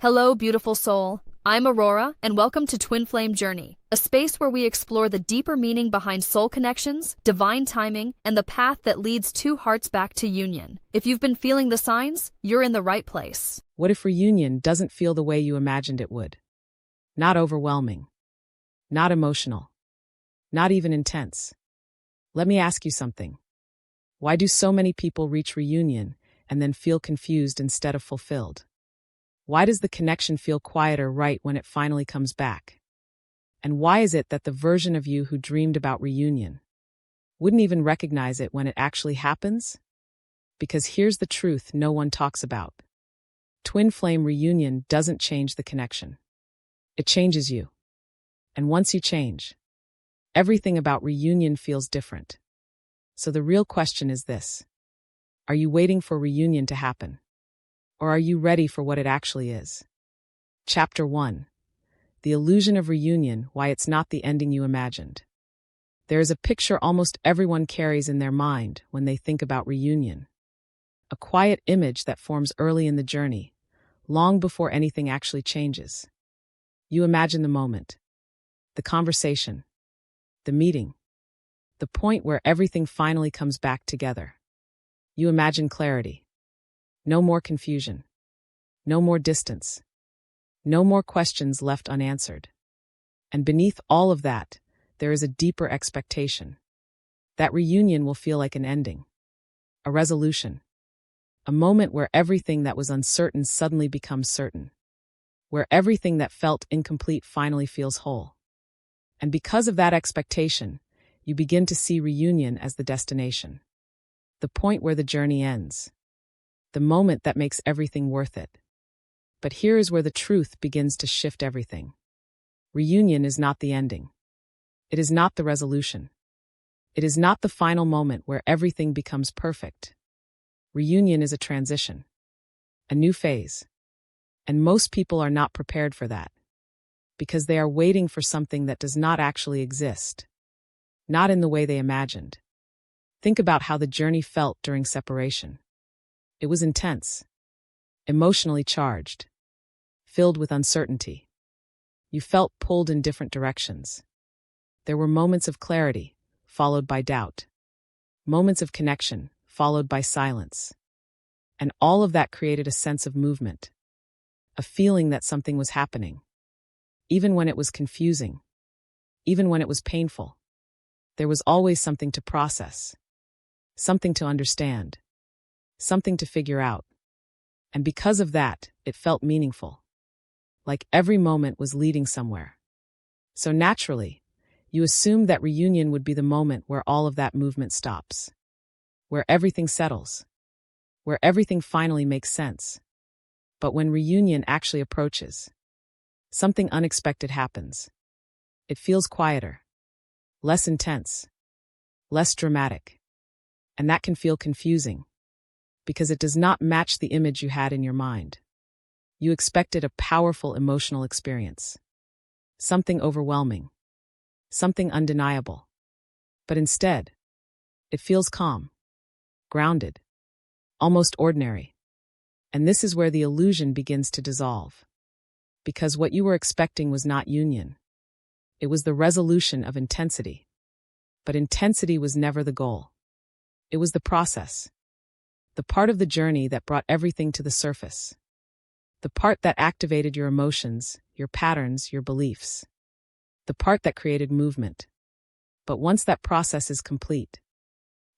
Hello, beautiful soul. I'm Aurora, and welcome to Twin Flame Journey, a space where we explore the deeper meaning behind soul connections, divine timing, and the path that leads two hearts back to union. If you've been feeling the signs, you're in the right place. What if reunion doesn't feel the way you imagined it would? Not overwhelming. Not emotional. Not even intense. Let me ask you something. Why do so many people reach reunion and then feel confused instead of fulfilled? Why does the connection feel quieter right when it finally comes back? And why is it that the version of you who dreamed about reunion wouldn't even recognize it when it actually happens? Because here's the truth no one talks about. Twin flame reunion doesn't change the connection. It changes you. And once you change, everything about reunion feels different. So the real question is this: are you waiting for reunion to happen? Or are you ready for what it actually is? Chapter 1. The Illusion of Reunion, Why It's Not the Ending You Imagined. There is a picture almost everyone carries in their mind when they think about reunion. A quiet image that forms early in the journey, long before anything actually changes. You imagine the moment, the conversation, the meeting, the point where everything finally comes back together. You imagine clarity. No more confusion. No more distance. No more questions left unanswered. And beneath all of that, there is a deeper expectation. That reunion will feel like an ending. A resolution. A moment where everything that was uncertain suddenly becomes certain. Where everything that felt incomplete finally feels whole. And because of that expectation, you begin to see reunion as the destination. The point where the journey ends. The moment that makes everything worth it. But here is where the truth begins to shift everything. Reunion is not the ending. It is not the resolution. It is not the final moment where everything becomes perfect. Reunion is a transition. A new phase. And most people are not prepared for that. Because they are waiting for something that does not actually exist. Not in the way they imagined. Think about how the journey felt during separation. It was intense, emotionally charged, filled with uncertainty. You felt pulled in different directions. There were moments of clarity, followed by doubt. Moments of connection, followed by silence. And all of that created a sense of movement. A feeling that something was happening. Even when it was confusing. Even when it was painful. There was always something to process. Something to understand. Something to figure out. And because of that, it felt meaningful. Like every moment was leading somewhere. So naturally, you assumed that reunion would be the moment where all of that movement stops. Where everything settles. Where everything finally makes sense. But when reunion actually approaches, something unexpected happens. It feels quieter. Less intense. Less dramatic. And that can feel confusing. Because it does not match the image you had in your mind. You expected a powerful emotional experience. Something overwhelming. Something undeniable. But instead, it feels calm. Grounded. Almost ordinary. And this is where the illusion begins to dissolve. Because what you were expecting was not union. It was the resolution of intensity. But intensity was never the goal. It was the process. The part of the journey that brought everything to the surface. The part that activated your emotions, your patterns, your beliefs. The part that created movement. But once that process is complete,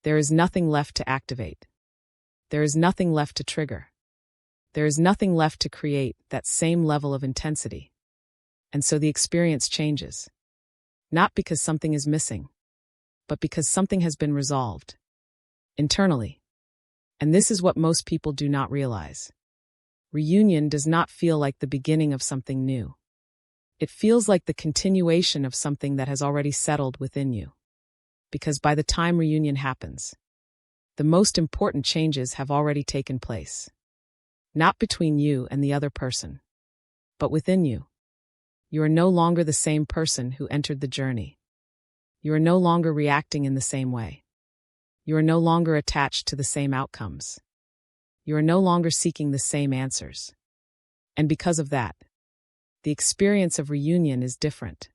there is nothing left to activate. There is nothing left to trigger. There is nothing left to create that same level of intensity. And so the experience changes. Not because something is missing, but because something has been resolved. Internally. And this is what most people do not realize. Reunion does not feel like the beginning of something new. It feels like the continuation of something that has already settled within you. Because by the time reunion happens, the most important changes have already taken place. Not between you and the other person, but within you. You are no longer the same person who entered the journey. You are no longer reacting in the same way. You are no longer attached to the same outcomes. You are no longer seeking the same answers. And because of that, the experience of reunion is different.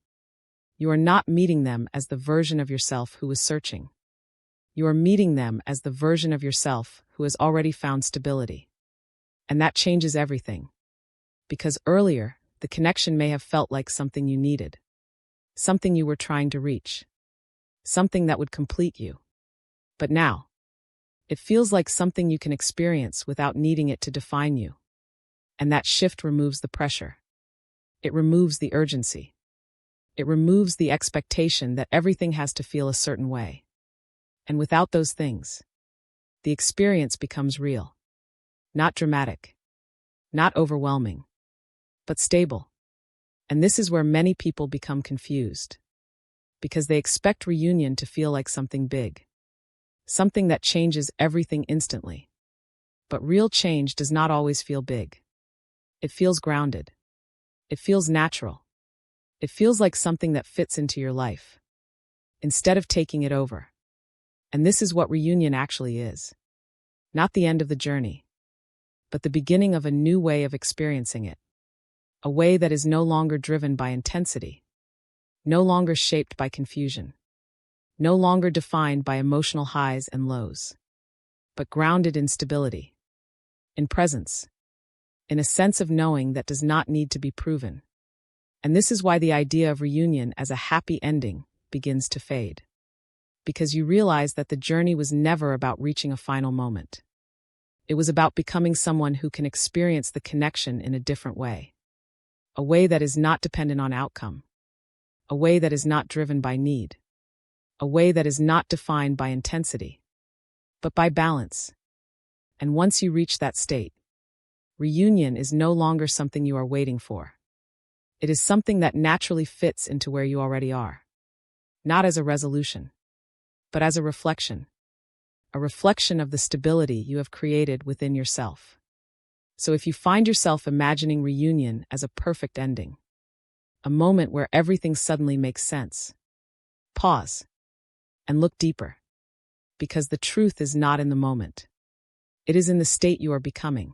You are not meeting them as the version of yourself who was searching. You are meeting them as the version of yourself who has already found stability. And that changes everything. Because earlier, the connection may have felt like something you needed, something you were trying to reach, something that would complete you. But now, it feels like something you can experience without needing it to define you. And that shift removes the pressure. It removes the urgency. It removes the expectation that everything has to feel a certain way. And without those things, the experience becomes real. Not dramatic. Not overwhelming. But stable. And this is where many people become confused. Because they expect reunion to feel like something big. Something that changes everything instantly. But real change does not always feel big. It feels grounded. It feels natural. It feels like something that fits into your life, instead of taking it over. And this is what reunion actually is. Not the end of the journey, but the beginning of a new way of experiencing it. A way that is no longer driven by intensity, no longer shaped by confusion, no longer defined by emotional highs and lows, but grounded in stability, in presence, in a sense of knowing that does not need to be proven. And this is why the idea of reunion as a happy ending begins to fade. Because you realize that the journey was never about reaching a final moment. It was about becoming someone who can experience the connection in a different way. A way that is not dependent on outcome. A way that is not driven by need. A way that is not defined by intensity, but by balance. And once you reach that state, reunion is no longer something you are waiting for. It is something that naturally fits into where you already are. Not as a resolution, but as a reflection of the stability you have created within yourself. So if you find yourself imagining reunion as a perfect ending, a moment where everything suddenly makes sense, pause and look deeper, because the truth is not in the moment. It is in the state you are becoming.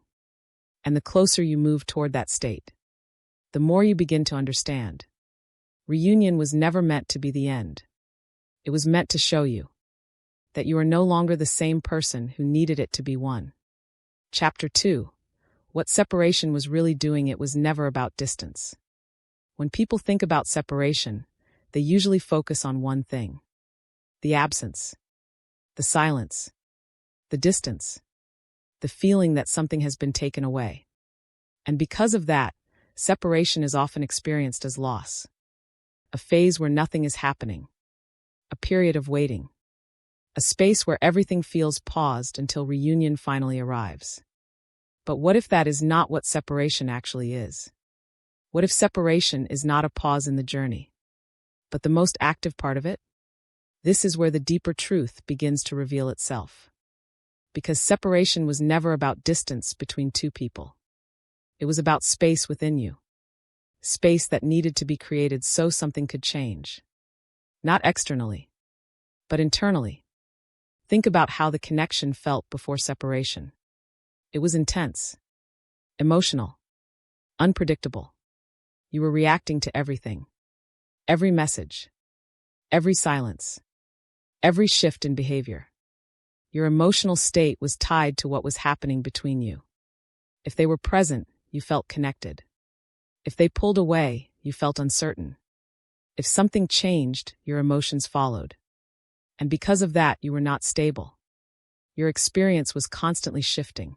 And the closer you move toward that state, the more you begin to understand. Reunion was never meant to be the end. It was meant to show you that you are no longer the same person who needed it to be one. Chapter 2. What separation was really doing. It was never about distance. When people think about separation, they usually focus on one thing. The absence. The silence. The distance. The feeling that something has been taken away. And because of that, separation is often experienced as loss. A phase where nothing is happening. A period of waiting. A space where everything feels paused until reunion finally arrives. But what if that is not what separation actually is? What if separation is not a pause in the journey, but the most active part of it? This is where the deeper truth begins to reveal itself. Because separation was never about distance between two people. It was about space within you. Space that needed to be created so something could change. Not externally, but internally. Think about how the connection felt before separation. It was intense, emotional, unpredictable. You were reacting to everything. Every message. Every silence. Every shift in behavior. Your emotional state was tied to what was happening between you. If they were present, you felt connected. If they pulled away, you felt uncertain. If something changed, your emotions followed. And because of that, you were not stable. Your experience was constantly shifting.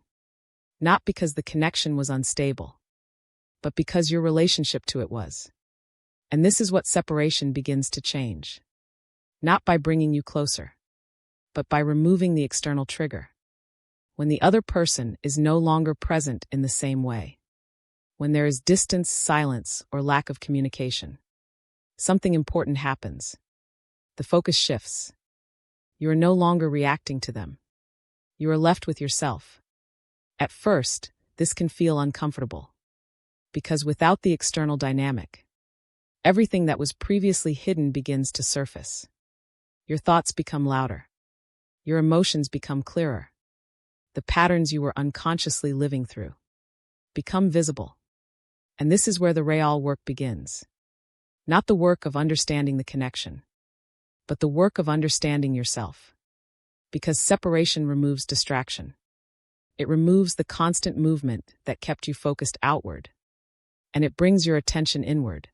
Not because the connection was unstable, but because your relationship to it was. And this is what separation begins to change. Not by bringing you closer, but by removing the external trigger. When the other person is no longer present in the same way. When there is distance, silence, or lack of communication. Something important happens. The focus shifts. You are no longer reacting to them. You are left with yourself. At first, this can feel uncomfortable. Because without the external dynamic, everything that was previously hidden begins to surface. Your thoughts become louder. Your emotions become clearer. The patterns you were unconsciously living through become visible. And this is where the real work begins. Not the work of understanding the connection, but the work of understanding yourself. Because separation removes distraction. It removes the constant movement that kept you focused outward. And it brings your attention inward.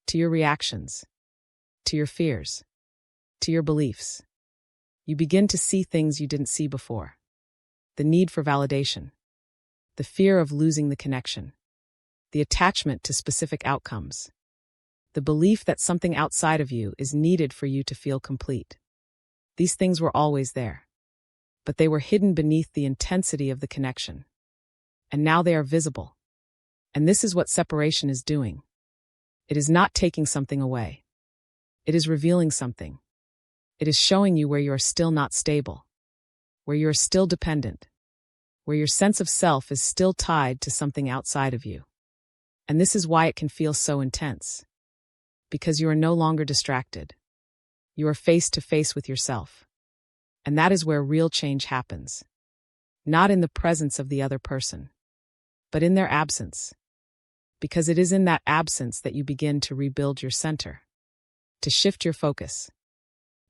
To your reactions. To your fears. To your beliefs. You begin to see things you didn't see before. The need for validation. The fear of losing the connection. The attachment to specific outcomes. The belief that something outside of you is needed for you to feel complete. These things were always there. But they were hidden beneath the intensity of the connection. And now they are visible. And this is what separation is doing. It is not taking something away. It is revealing something. It is showing you where you are still not stable, where you are still dependent, where your sense of self is still tied to something outside of you. And this is why it can feel so intense. Because you are no longer distracted. You are face to face with yourself. And that is where real change happens. Not in the presence of the other person, but in their absence. Because it is in that absence that you begin to rebuild your center, to shift your focus,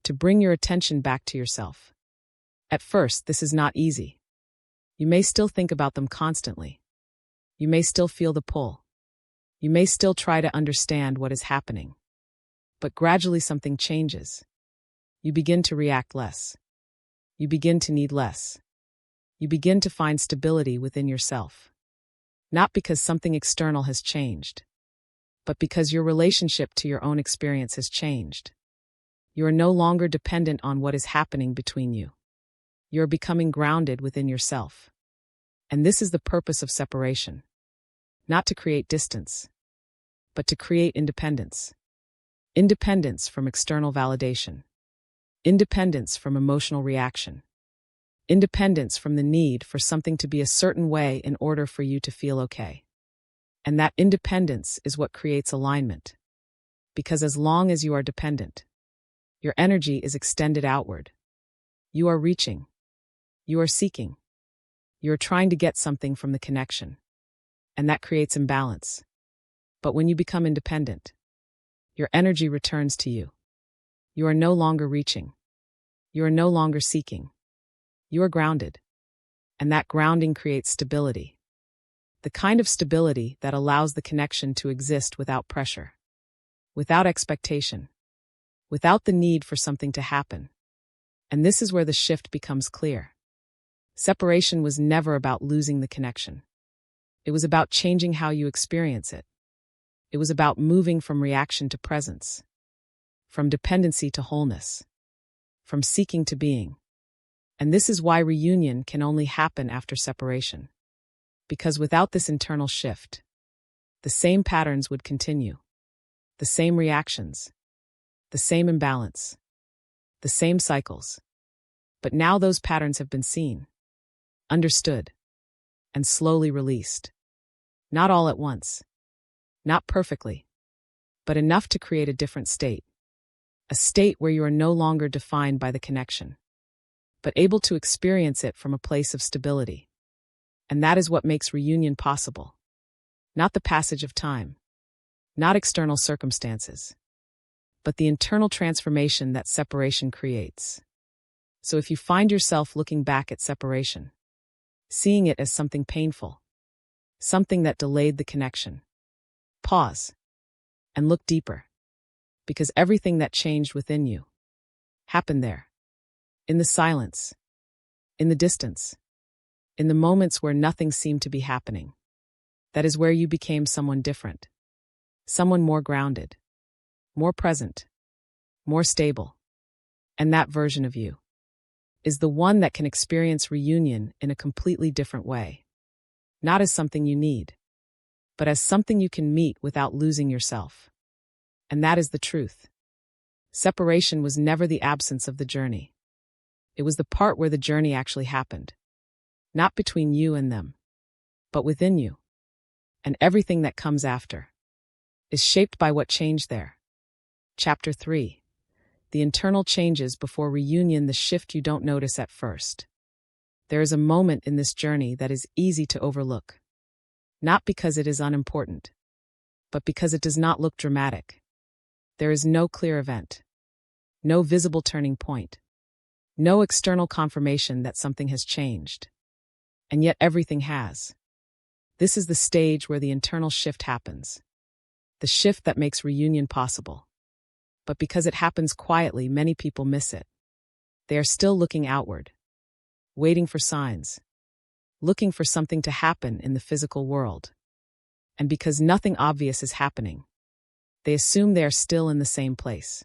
to bring your attention back to yourself. At first, this is not easy. You may still think about them constantly. You may still feel the pull. You may still try to understand what is happening. But gradually something changes. You begin to react less. You begin to need less. You begin to find stability within yourself. Not because something external has changed, but because your relationship to your own experience has changed. You are no longer dependent on what is happening between you. You are becoming grounded within yourself. And this is the purpose of separation. Not to create distance, but to create independence. Independence from external validation. Independence from emotional reaction. Independence from the need for something to be a certain way in order for you to feel okay. And that independence is what creates alignment. Because as long as you are dependent, your energy is extended outward. You are reaching. You are seeking. You are trying to get something from the connection. And that creates imbalance. But when you become independent, your energy returns to you. You are no longer reaching. You are no longer seeking. You are grounded. And that grounding creates stability. The kind of stability that allows the connection to exist without pressure, without expectation, without the need for something to happen. And this is where the shift becomes clear. Separation was never about losing the connection. It was about changing how you experience it. It was about moving from reaction to presence, from dependency to wholeness, from seeking to being. And this is why reunion can only happen after separation. Because without this internal shift, the same patterns would continue, the same reactions, the same imbalance, the same cycles. But now those patterns have been seen, understood, and slowly released. Not all at once, not perfectly, but enough to create a different state. A state where you are no longer defined by the connection, but able to experience it from a place of stability. And that is what makes reunion possible. Not the passage of time, not external circumstances, but the internal transformation that separation creates. So if you find yourself looking back at separation, seeing it as something painful, something that delayed the connection, pause and look deeper, because everything that changed within you happened there, in the silence, in the distance, in the moments where nothing seemed to be happening. That is where you became someone different, someone more grounded, more present, more stable. And that version of you is the one that can experience reunion in a completely different way. Not as something you need, but as something you can meet without losing yourself. And that is the truth. Separation was never the absence of the journey. It was the part where the journey actually happened. Not between you and them, but within you. And everything that comes after is shaped by what changed there. Chapter 3. The internal changes before reunion, the shift you don't notice at first. There is a moment in this journey that is easy to overlook. Not because it is unimportant, but because it does not look dramatic. There is no clear event, no visible turning point, no external confirmation that something has changed. And yet everything has. This is the stage where the internal shift happens, the shift that makes reunion possible. But because it happens quietly, many people miss it. They are still looking outward, waiting for signs, looking for something to happen in the physical world. And because nothing obvious is happening, they assume they are still in the same place.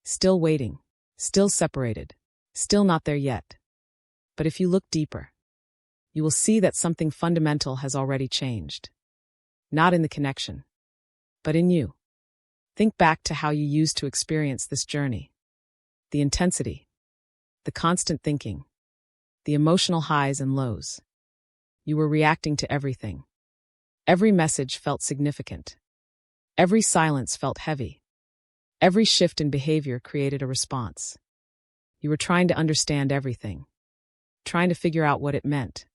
Still waiting, still separated, still not there yet. But if you look deeper, you will see that something fundamental has already changed. Not in the connection, but in you. Think back to how you used to experience this journey. The intensity, the constant thinking, the emotional highs and lows. You were reacting to everything. Every message felt significant. Every silence felt heavy. Every shift in behavior created a response. You were trying to understand everything, trying to figure out what it meant,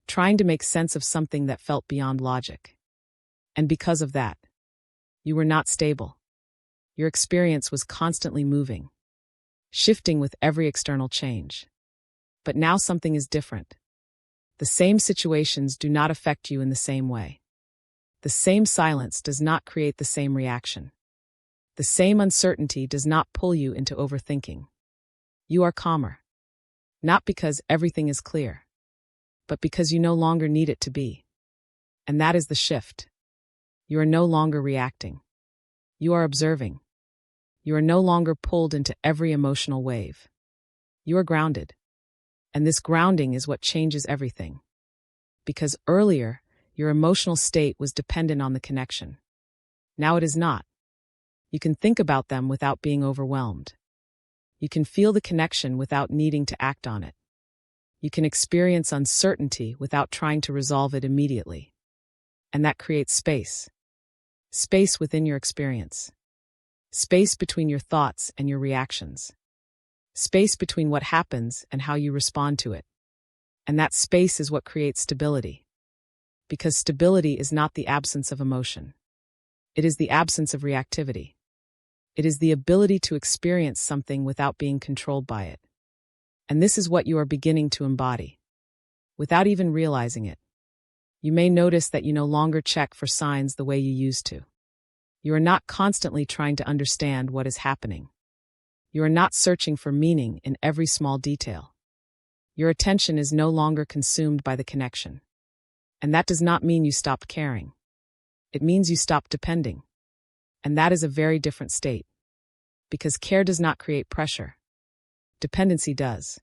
trying to make sense of something that felt beyond logic. And because of that, you were not stable. Your experience was constantly moving, shifting with every external change. But now something is different. The same situations do not affect you in the same way. The same silence does not create the same reaction. The same uncertainty does not pull you into overthinking. You are calmer. Not because everything is clear, but because you no longer need it to be. And that is the shift. You are no longer reacting. You are observing. You are no longer pulled into every emotional wave. You are grounded. And this grounding is what changes everything. Because earlier, your emotional state was dependent on the connection. Now it is not. You can think about them without being overwhelmed. You can feel the connection without needing to act on it. You can experience uncertainty without trying to resolve it immediately. And that creates space. Space within your experience. Space between your thoughts and your reactions. Space between what happens and how you respond to it. And that space is what creates stability. Because stability is not the absence of emotion. It is the absence of reactivity. It is the ability to experience something without being controlled by it. And this is what you are beginning to embody, without even realizing it. You may notice that you no longer check for signs the way you used to. You are not constantly trying to understand what is happening. You are not searching for meaning in every small detail. Your attention is no longer consumed by the connection. And that does not mean you stopped caring. It means you stopped depending. And that is a very different state. Because care does not create pressure. Dependency does.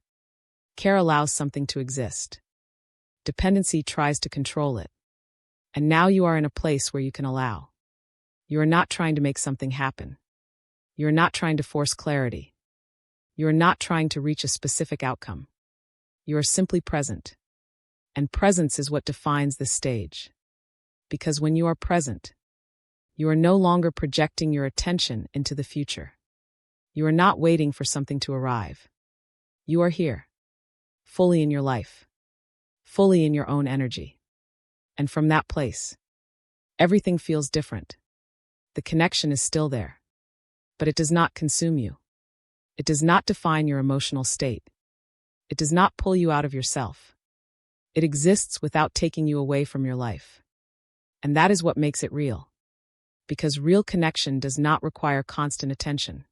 Care allows something to exist. Dependency tries to control it. And now you are in a place where you can allow. You are not trying to make something happen. You are not trying to force clarity. You are not trying to reach a specific outcome. You are simply present. And presence is what defines this stage. Because when you are present, you are no longer projecting your attention into the future. You are not waiting for something to arrive. You are here, fully in your life, fully in your own energy. And from that place, everything feels different. The connection is still there, but it does not consume you. It does not define your emotional state. It does not pull you out of yourself. It exists without taking you away from your life. And that is what makes it real. Because real connection does not require constant attention.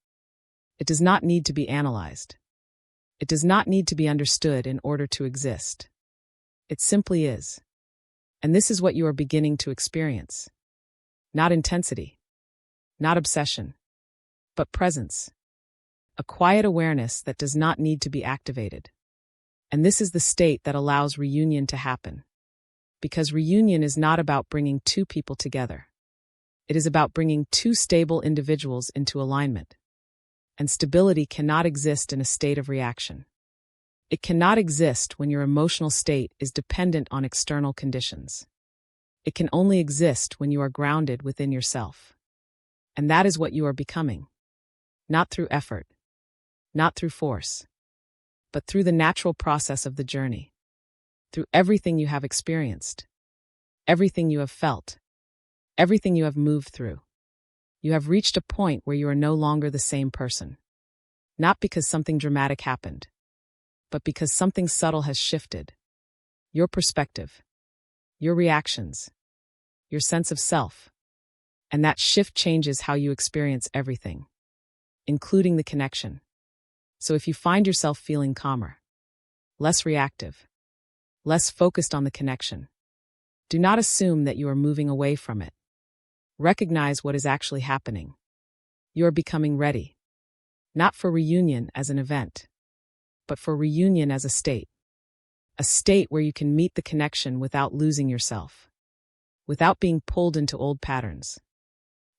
It does not need to be analyzed. It does not need to be understood in order to exist. It simply is. And this is what you are beginning to experience. Not intensity. Not obsession. But presence. A quiet awareness that does not need to be activated. And this is the state that allows reunion to happen. Because reunion is not about bringing two people together. It is about bringing two stable individuals into alignment. And stability cannot exist in a state of reaction. It cannot exist when your emotional state is dependent on external conditions. It can only exist when you are grounded within yourself. And that is what you are becoming. Not through effort, not through force, but through the natural process of the journey. Through everything you have experienced. everything you have felt, everything you have moved through. You have reached a point where you are no longer the same person. Not because something dramatic happened, but because something subtle has shifted. Your perspective, your reactions, your sense of self. And that shift changes how you experience everything, including the connection. So if you find yourself feeling calmer, less reactive, less focused on the connection, do not assume that you are moving away from it. Recognize what is actually happening. You are becoming ready, not for reunion as an event, but for reunion as a state where you can meet the connection without losing yourself, without being pulled into old patterns,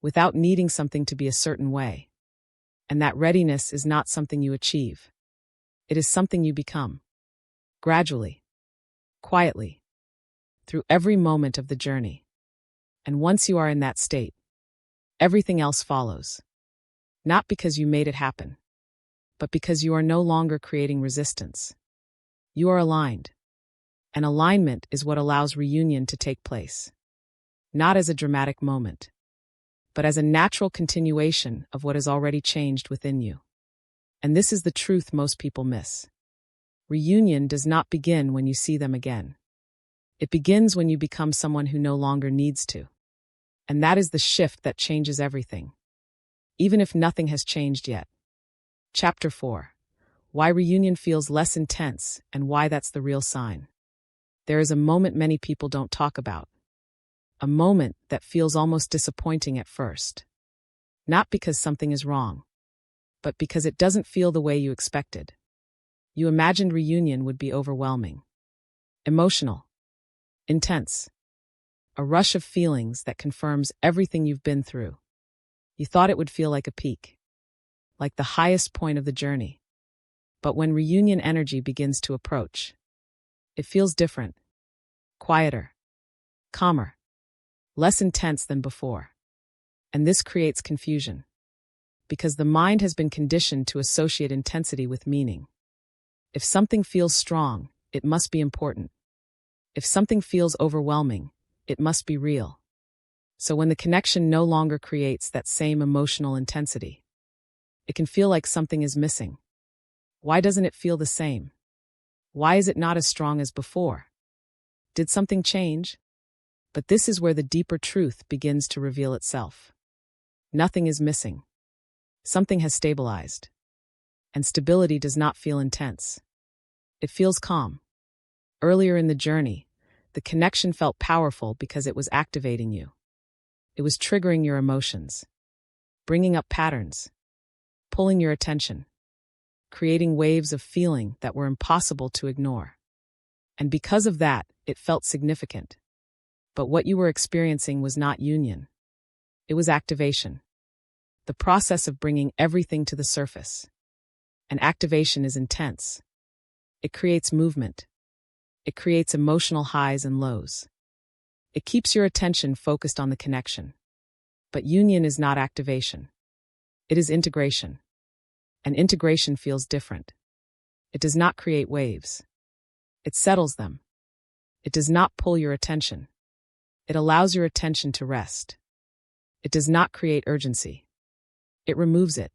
without needing something to be a certain way. And that readiness is not something you achieve. It is something you become. Gradually, quietly, through every moment of the journey. And once you are in that state, everything else follows. Not because you made it happen, but because you are no longer creating resistance. You are aligned. And alignment is what allows reunion to take place. Not as a dramatic moment, but as a natural continuation of what has already changed within you. And this is the truth most people miss. Reunion does not begin when you see them again. It begins when you become someone who no longer needs to. And that is the shift that changes everything, even if nothing has changed yet. Chapter 4. Why reunion feels less intense and why that's the real sign. There is a moment many people don't talk about. A moment that feels almost disappointing at first. Not because something is wrong, but because it doesn't feel the way you expected. You imagined reunion would be overwhelming, emotional, intense, a rush of feelings that confirms everything you've been through. You thought it would feel like a peak, like the highest point of the journey. But when reunion energy begins to approach, it feels different, quieter, calmer, less intense than before. And this creates confusion, because the mind has been conditioned to associate intensity with meaning. If something feels strong, it must be important. If something feels overwhelming, it must be real. So when the connection no longer creates that same emotional intensity, it can feel like something is missing. Why doesn't it feel the same? Why is it not as strong as before? Did something change? But this is where the deeper truth begins to reveal itself. Nothing is missing. Something has stabilized. And stability does not feel intense. It feels calm. Earlier in the journey, the connection felt powerful because it was activating you. It was triggering your emotions, bringing up patterns, pulling your attention, creating waves of feeling that were impossible to ignore. And because of that, it felt significant. But what you were experiencing was not union. It was activation. The process of bringing everything to the surface. And activation is intense. It creates movement. It creates emotional highs and lows. It keeps your attention focused on the connection. But union is not activation. It is integration. And integration feels different. It does not create waves. It settles them. It does not pull your attention. It allows your attention to rest. It does not create urgency. It removes it.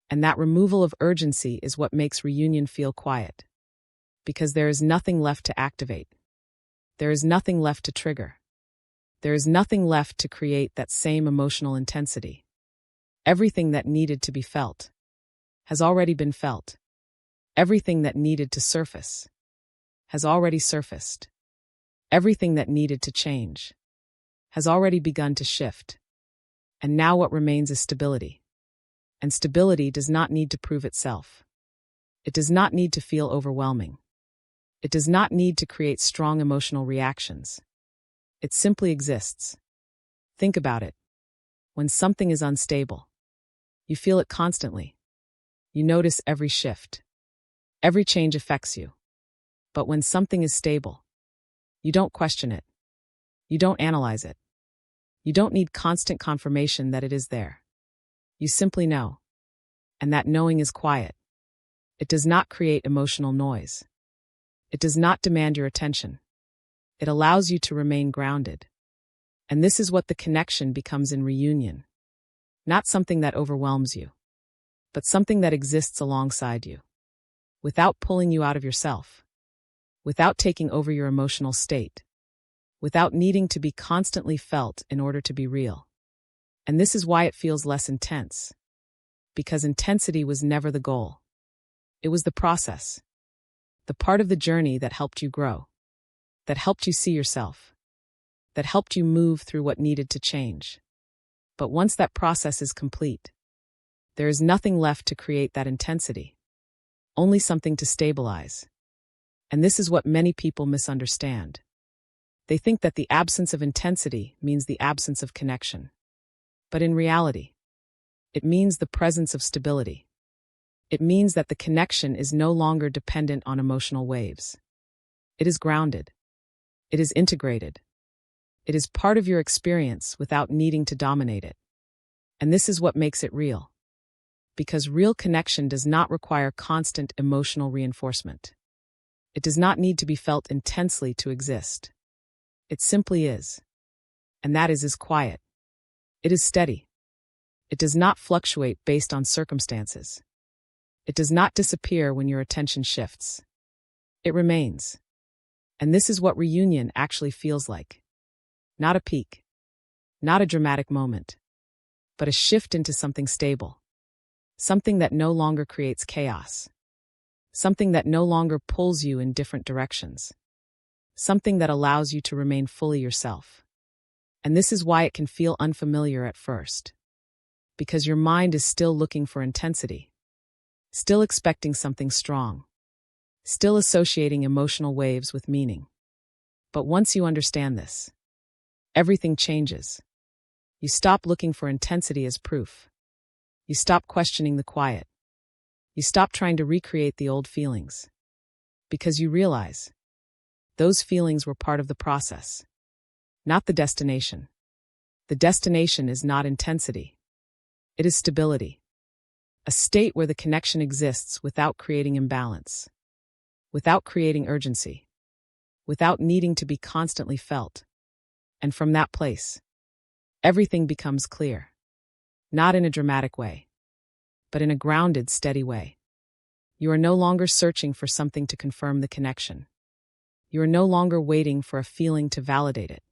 And that removal of urgency is what makes reunion feel quiet. Because there is nothing left to activate. There is nothing left to trigger. There is nothing left to create that same emotional intensity. Everything that needed to be felt has already been felt. Everything that needed to surface has already surfaced. Everything that needed to change has already begun to shift. And now what remains is stability. And stability does not need to prove itself. It does not need to feel overwhelming. It does not need to create strong emotional reactions. It simply exists. Think about it. When something is unstable, you feel it constantly. You notice every shift. Every change affects you. But when something is stable, you don't question it. You don't analyze it. You don't need constant confirmation that it is there. You simply know. And that knowing is quiet. It does not create emotional noise. It does not demand your attention. It allows you to remain grounded. And this is what the connection becomes in reunion. Not something that overwhelms you, but something that exists alongside you, without pulling you out of yourself, without taking over your emotional state, without needing to be constantly felt in order to be real. And this is why it feels less intense, because intensity was never the goal. It was the process, the part of the journey that helped you grow, that helped you see yourself, that helped you move through what needed to change. But once that process is complete, there is nothing left to create that intensity, only something to stabilize. And this is what many people misunderstand. They think that the absence of intensity means the absence of connection. But in reality, it means the presence of stability. It means that the connection is no longer dependent on emotional waves. It is grounded. It is integrated. It is part of your experience without needing to dominate it. And this is what makes it real. Because real connection does not require constant emotional reinforcement. It does not need to be felt intensely to exist. It simply is. And that is quiet. It is steady. It does not fluctuate based on circumstances. It does not disappear when your attention shifts. It remains. And this is what reunion actually feels like. Not a peak. Not a dramatic moment. But a shift into something stable. Something that no longer creates chaos. Something that no longer pulls you in different directions. Something that allows you to remain fully yourself. And this is why it can feel unfamiliar at first. Because your mind is still looking for intensity. Still expecting something strong. Still associating emotional waves with meaning. But once you understand this, everything changes. You stop looking for intensity as proof. You stop questioning the quiet. You stop trying to recreate the old feelings. Because you realize those feelings were part of the process, not the destination. The destination is not intensity. It is stability. A state where the connection exists without creating imbalance, without creating urgency, without needing to be constantly felt. And from that place, everything becomes clear. Not in a dramatic way, but in a grounded, steady way. You are no longer searching for something to confirm the connection. You are no longer waiting for a feeling to validate it.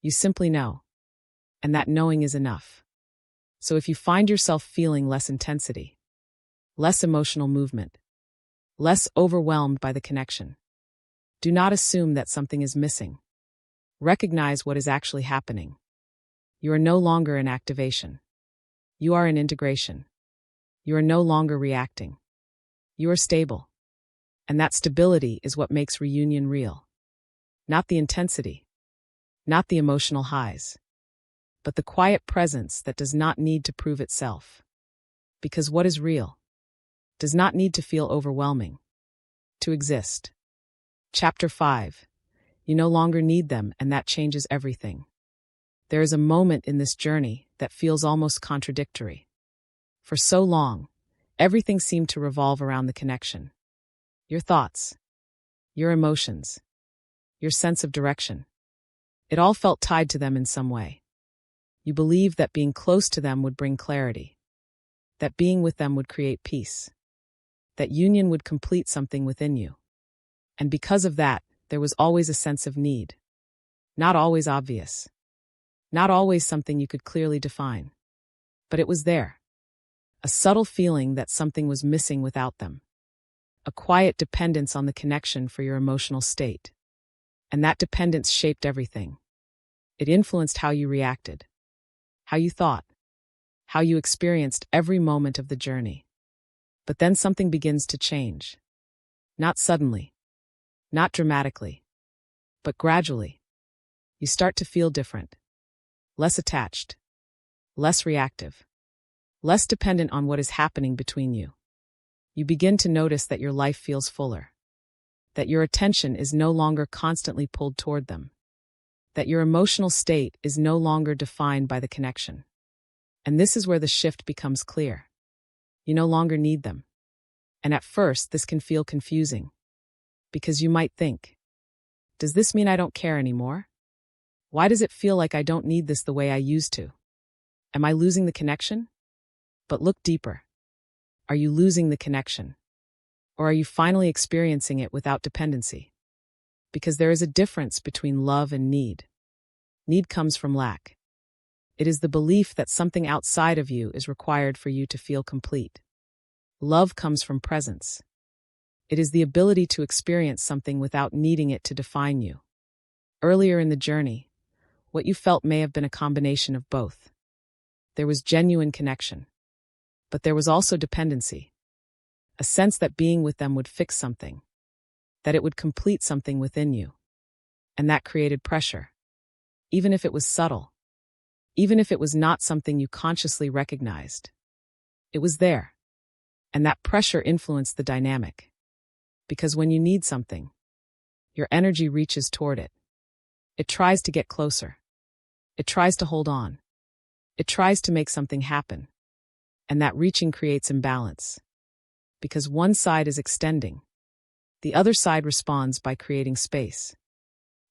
You simply know, and that knowing is enough. So if you find yourself feeling less intensity, less emotional movement, less overwhelmed by the connection, do not assume that something is missing. Recognize what is actually happening. You are no longer in activation. You are in integration. You are no longer reacting. You are stable. And that stability is what makes reunion real. Not the intensity, not the emotional highs, but the quiet presence that does not need to prove itself. Because what is real does not need to feel overwhelming to exist. Chapter 5. You no longer need them, and that changes everything. There is a moment in this journey that feels almost contradictory. For so long, everything seemed to revolve around the connection. Your thoughts, your emotions, your sense of direction. It all felt tied to them in some way. You believed that being close to them would bring clarity, that being with them would create peace, that union would complete something within you. And because of that, there was always a sense of need. Not always obvious. Not always something you could clearly define. But it was there. A subtle feeling that something was missing without them. A quiet dependence on the connection for your emotional state. And that dependence shaped everything. It influenced how you reacted, how you thought, how you experienced every moment of the journey. But then something begins to change. Not suddenly, not dramatically, but gradually. You start to feel different, less attached, less reactive, less dependent on what is happening between you. You begin to notice that your life feels fuller, that your attention is no longer constantly pulled toward them, that your emotional state is no longer defined by the connection. And this is where the shift becomes clear. You no longer need them. And at first, this can feel confusing, because you might think, Does this mean I don't care anymore? Why does it feel like I don't need this the way I used to? Am I losing the connection? But look deeper. Are you losing the connection? Or are you finally experiencing it without dependency? Because there is a difference between love and need. Need comes from lack. It is the belief that something outside of you is required for you to feel complete. Love comes from presence. It is the ability to experience something without needing it to define you. Earlier in the journey, what you felt may have been a combination of both. There was genuine connection, but there was also dependency. A sense that being with them would fix something, that it would complete something within you. And that created pressure. Even if it was subtle, even if it was not something you consciously recognized. It was there. And that pressure influenced the dynamic. Because when you need something, your energy reaches toward it. It tries to get closer. It tries to hold on. It tries to make something happen. And that reaching creates imbalance. Because one side is extending. The other side responds by creating space.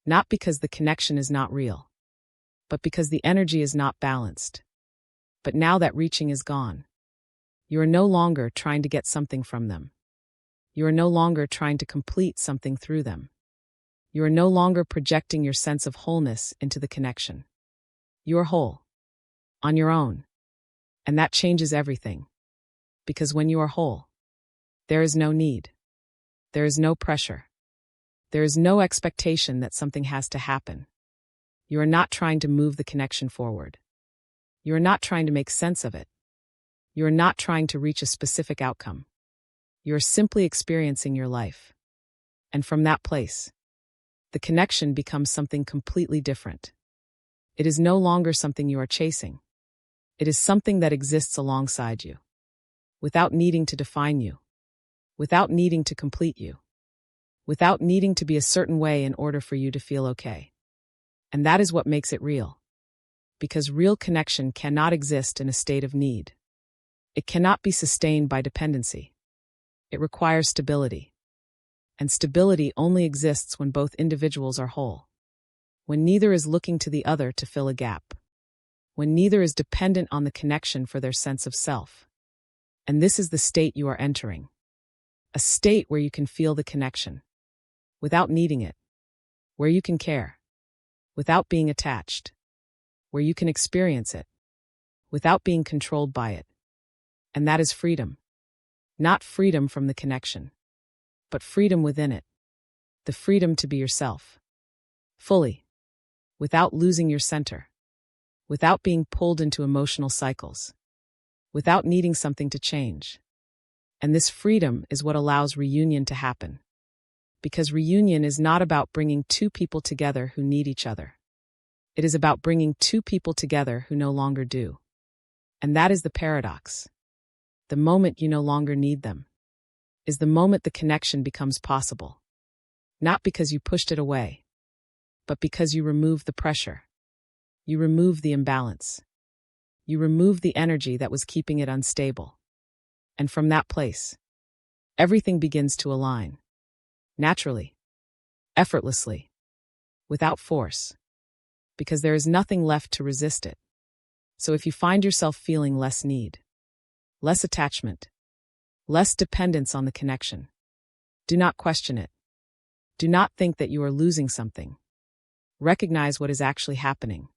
Not because the connection is not real, but because the energy is not balanced. But now that reaching is gone. You are no longer trying to get something from them. You are no longer trying to complete something through them. You are no longer projecting your sense of wholeness into the connection. You are whole. On your own. And that changes everything. Because when you are whole, there is no need. There is no pressure. There is no expectation that something has to happen. You are not trying to move the connection forward. You are not trying to make sense of it. You are not trying to reach a specific outcome. You are simply experiencing your life. And from that place, the connection becomes something completely different. It is no longer something you are chasing. It is something that exists alongside you, without needing to define you, without needing to complete you, without needing to be a certain way in order for you to feel okay. And that is what makes it real. Because real connection cannot exist in a state of need. It cannot be sustained by dependency. It requires stability. And stability only exists when both individuals are whole. When neither is looking to the other to fill a gap. When neither is dependent on the connection for their sense of self. And this is the state you are entering. A state where you can feel the connection, without needing it. Where you can care, without being attached. Where you can experience it, without being controlled by it. And that is freedom. Not freedom from the connection, but freedom within it. The freedom to be yourself. Fully. Without losing your center. Without being pulled into emotional cycles. Without needing something to change. And this freedom is what allows reunion to happen. Because reunion is not about bringing two people together who need each other. It is about bringing two people together who no longer do. And that is the paradox. The moment you no longer need them is the moment the connection becomes possible. Not because you pushed it away, but because you removed the pressure. You removed the imbalance. You removed the energy that was keeping it unstable. And from that place, everything begins to align. Naturally. Effortlessly. Without force. Because there is nothing left to resist it. So if you find yourself feeling less need, less attachment, less dependence on the connection, do not question it. Do not think that you are losing something. Recognize what is actually happening.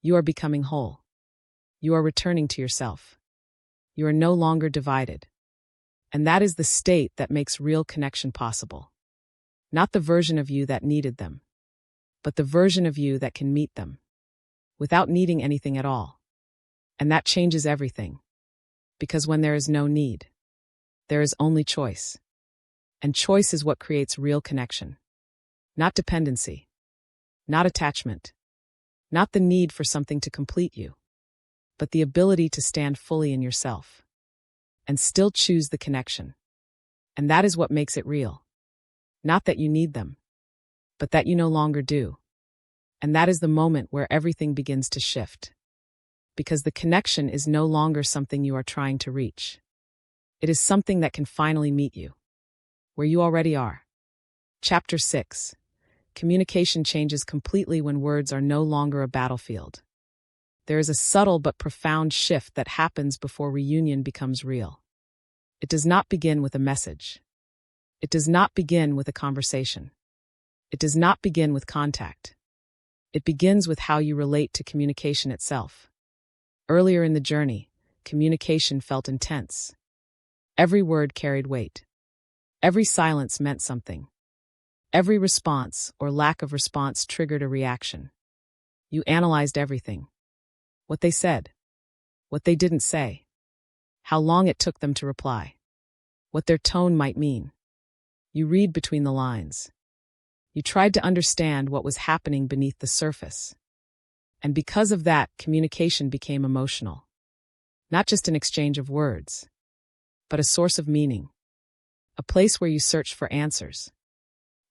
You are becoming whole. You are returning to yourself. You are no longer divided. And that is the state that makes real connection possible. Not the version of you that needed them, but the version of you that can meet them, without needing anything at all. And that changes everything. Because when there is no need, there is only choice. And choice is what creates real connection. Not dependency. Not attachment. Not the need for something to complete you. But the ability to stand fully in yourself. And still choose the connection. And that is what makes it real. Not that you need them, but that you no longer do. And that is the moment where everything begins to shift. Because the connection is no longer something you are trying to reach. It is something that can finally meet you. Where you already are. Chapter 6. communication changes completely when words are no longer a battlefield. There is a subtle but profound shift that happens before reunion becomes real. It does not begin with a message. It does not begin with a conversation. It does not begin with contact. It begins with how you relate to communication itself. Earlier in the journey, communication felt intense. Every word carried weight. Every silence meant something. Every response or lack of response triggered a reaction. You analyzed everything. What they said. What they didn't say. How long it took them to reply. What their tone might mean. You read between the lines. You tried to understand what was happening beneath the surface. And because of that, communication became emotional. Not just an exchange of words, but a source of meaning. A place where you searched for answers.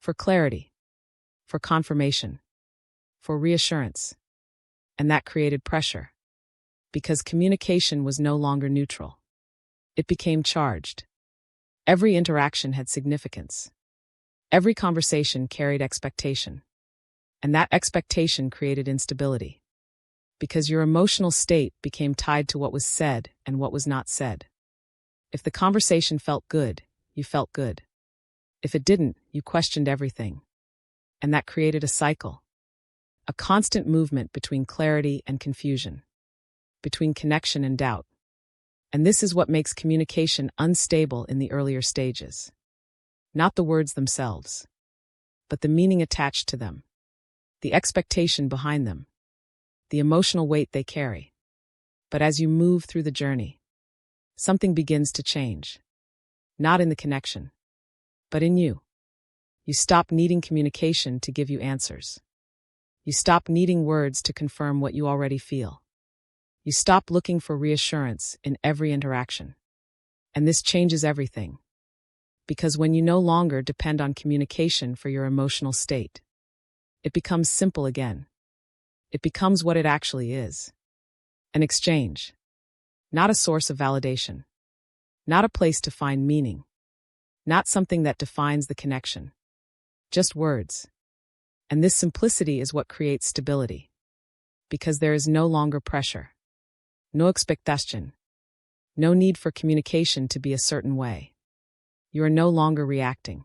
For clarity. For confirmation. For reassurance. And that created pressure. Because communication was no longer neutral. It became charged. Every interaction had significance. Every conversation carried expectation. And that expectation created instability. Because your emotional state became tied to what was said and what was not said. If the conversation felt good, you felt good. If it didn't, you questioned everything. And that created a cycle. A constant movement between clarity and confusion. Between connection and doubt. And this is what makes communication unstable in the earlier stages. Not the words themselves, but the meaning attached to them. The expectation behind them. The emotional weight they carry. But as you move through the journey, something begins to change. Not in the connection, but in you. You stop needing communication to give you answers. You stop needing words to confirm what you already feel. You stop looking for reassurance in every interaction. And this changes everything. Because when you no longer depend on communication for your emotional state, it becomes simple again. It becomes what it actually is. An exchange. Not a source of validation. Not a place to find meaning. Not something that defines the connection. Just words. And this simplicity is what creates stability. Because there is no longer pressure. No expectation. No need for communication to be a certain way. You are no longer reacting.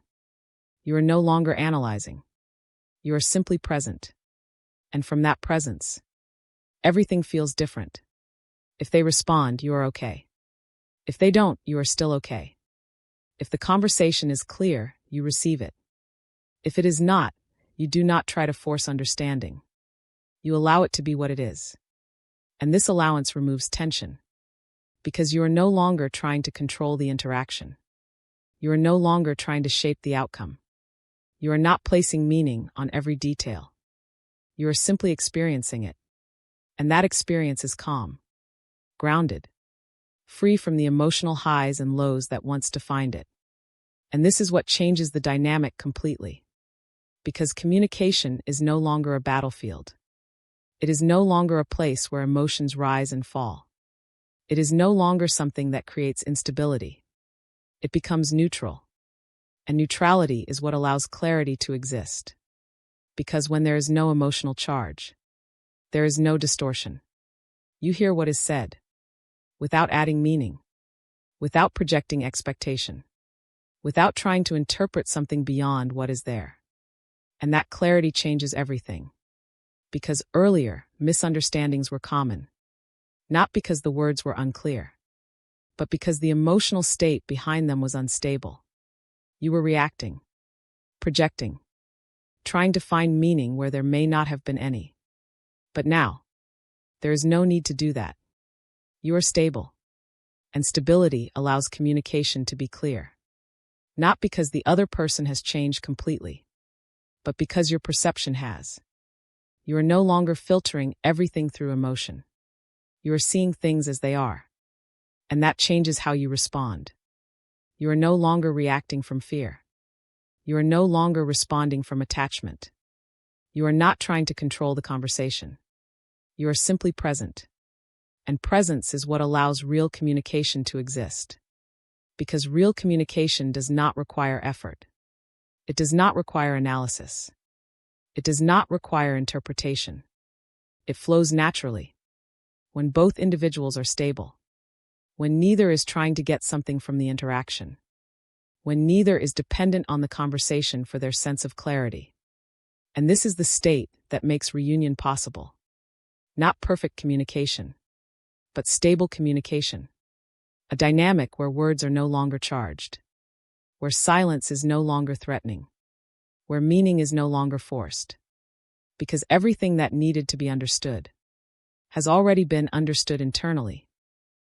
You are no longer analyzing. You are simply present. And from that presence, everything feels different. If they respond, you are okay. If they don't, you are still okay. If the conversation is clear, you receive it. If it is not, you do not try to force understanding. You allow it to be what it is. And this allowance removes tension. Because you are no longer trying to control the interaction. You are no longer trying to shape the outcome. You are not placing meaning on every detail. You are simply experiencing it. And that experience is calm. Grounded. Free from the emotional highs and lows that once defined it. And this is what changes the dynamic completely. Because communication is no longer a battlefield. It is no longer a place where emotions rise and fall. It is no longer something that creates instability. It becomes neutral. And neutrality is what allows clarity to exist. Because when there is no emotional charge, there is no distortion. You hear what is said, without adding meaning, without projecting expectation, without trying to interpret something beyond what is there. And that clarity changes everything. Because earlier, misunderstandings were common. Not because the words were unclear, but because the emotional state behind them was unstable. You were reacting, projecting, trying to find meaning where there may not have been any. But now, there is no need to do that. You are stable, and stability allows communication to be clear. Not because the other person has changed completely, but because your perception has. You are no longer filtering everything through emotion. You are seeing things as they are. And that changes how you respond. You are no longer reacting from fear. You are no longer responding from attachment. You are not trying to control the conversation. You are simply present. And presence is what allows real communication to exist. Because real communication does not require effort. It does not require analysis. It does not require interpretation. It flows naturally. When both individuals are stable. When neither is trying to get something from the interaction. When neither is dependent on the conversation for their sense of clarity. And this is the state that makes reunion possible. Not perfect communication, but stable communication. A dynamic where words are no longer charged. Where silence is no longer threatening. Where meaning is no longer forced. Because everything that needed to be understood has already been understood internally.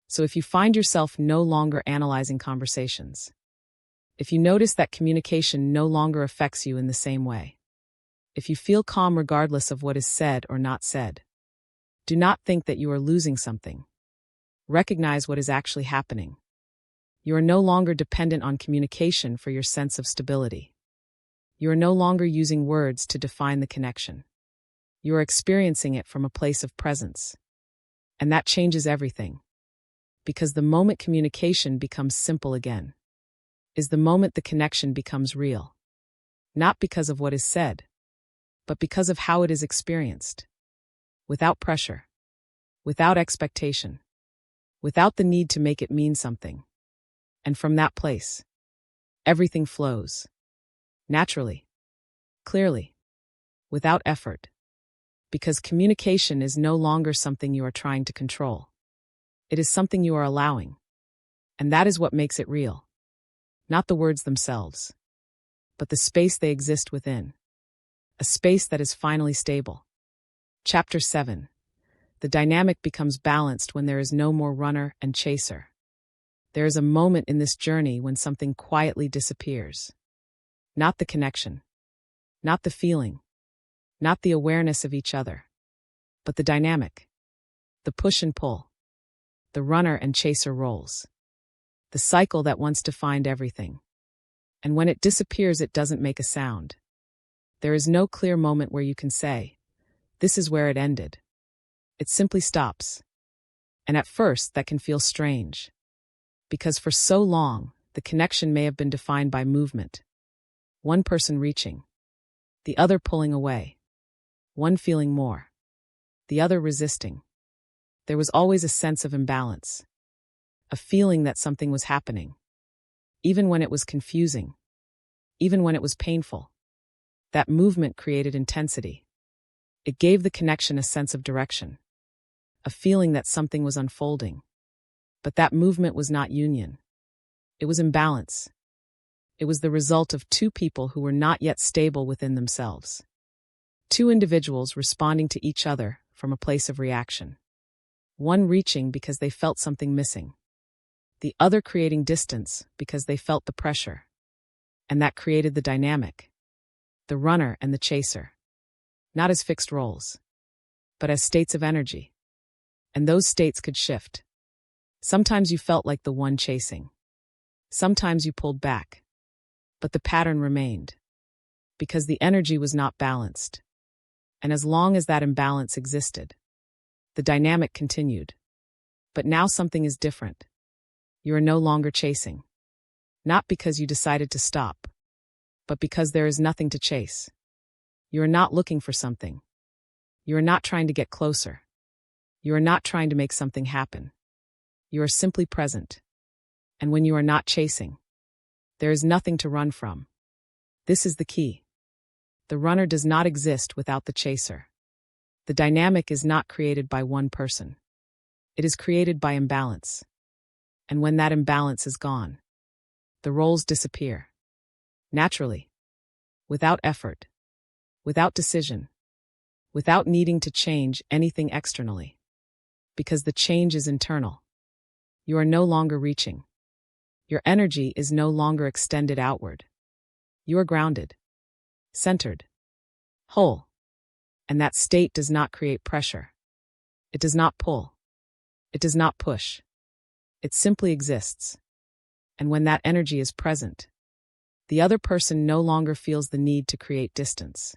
So if you find yourself no longer analyzing conversations, if you notice that communication no longer affects you in the same way, if you feel calm regardless of what is said or not said, do not think that you are losing something. Recognize what is actually happening. You are no longer dependent on communication for your sense of stability. You are no longer using words to define the connection. You are experiencing it from a place of presence. And that changes everything. Because the moment communication becomes simple again, is the moment the connection becomes real. Not because of what is said, but because of how it is experienced. Without pressure. Without expectation. Without the need to make it mean something. And from that place, everything flows. Naturally. Clearly. Without effort. Because communication is no longer something you are trying to control. It is something you are allowing. And that is what makes it real. Not the words themselves, but the space they exist within. A space that is finally stable. Chapter 7. The dynamic becomes balanced when there is no more runner and chaser. There is a moment in this journey when something quietly disappears. Not the connection. Not the feeling. Not the awareness of each other. But the dynamic. The push and pull. The runner and chaser roles. The cycle that wants to find everything. And when it disappears, it doesn't make a sound. There is no clear moment where you can say, this is where it ended. It simply stops. And at first, that can feel strange. Because for so long, the connection may have been defined by movement. One person reaching. The other pulling away. One feeling more. The other resisting. There was always a sense of imbalance. A feeling that something was happening. Even when it was confusing. Even when it was painful. That movement created intensity. It gave the connection a sense of direction. A feeling that something was unfolding. But that movement was not union. It was imbalance. It was the result of two people who were not yet stable within themselves. Two individuals responding to each other from a place of reaction. One reaching because they felt something missing. The other creating distance because they felt the pressure. And that created the dynamic. The runner and the chaser. Not as fixed roles, but as states of energy. And those states could shift. Sometimes you felt like the one chasing. Sometimes you pulled back. But the pattern remained. Because the energy was not balanced. And as long as that imbalance existed, the dynamic continued. But now something is different. You are no longer chasing. Not because you decided to stop, but because there is nothing to chase. You are not looking for something. You are not trying to get closer. You are not trying to make something happen. You are simply present. And when you are not chasing, there is nothing to run from. This is the key. The runner does not exist without the chaser. The dynamic is not created by one person. It is created by imbalance. And when that imbalance is gone, the roles disappear. Naturally. Without effort. Without decision. Without needing to change anything externally. Because the change is internal. You are no longer reaching. Your energy is no longer extended outward. You are grounded. Centered. Whole. And that state does not create pressure. It does not pull. It does not push. It simply exists. And when that energy is present, the other person no longer feels the need to create distance.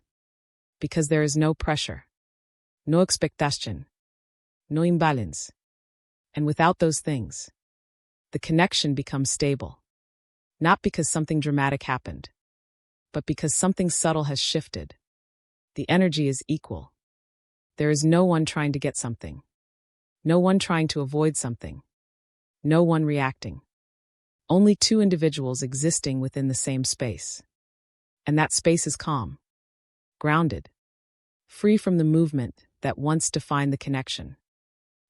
Because there is no pressure. No expectation. No imbalance. And without those things, the connection becomes stable. Not because something dramatic happened, but because something subtle has shifted. The energy is equal. There is no one trying to get something. No one trying to avoid something. No one reacting. Only two individuals existing within the same space. And that space is calm, grounded, free from the movement that once defined the connection.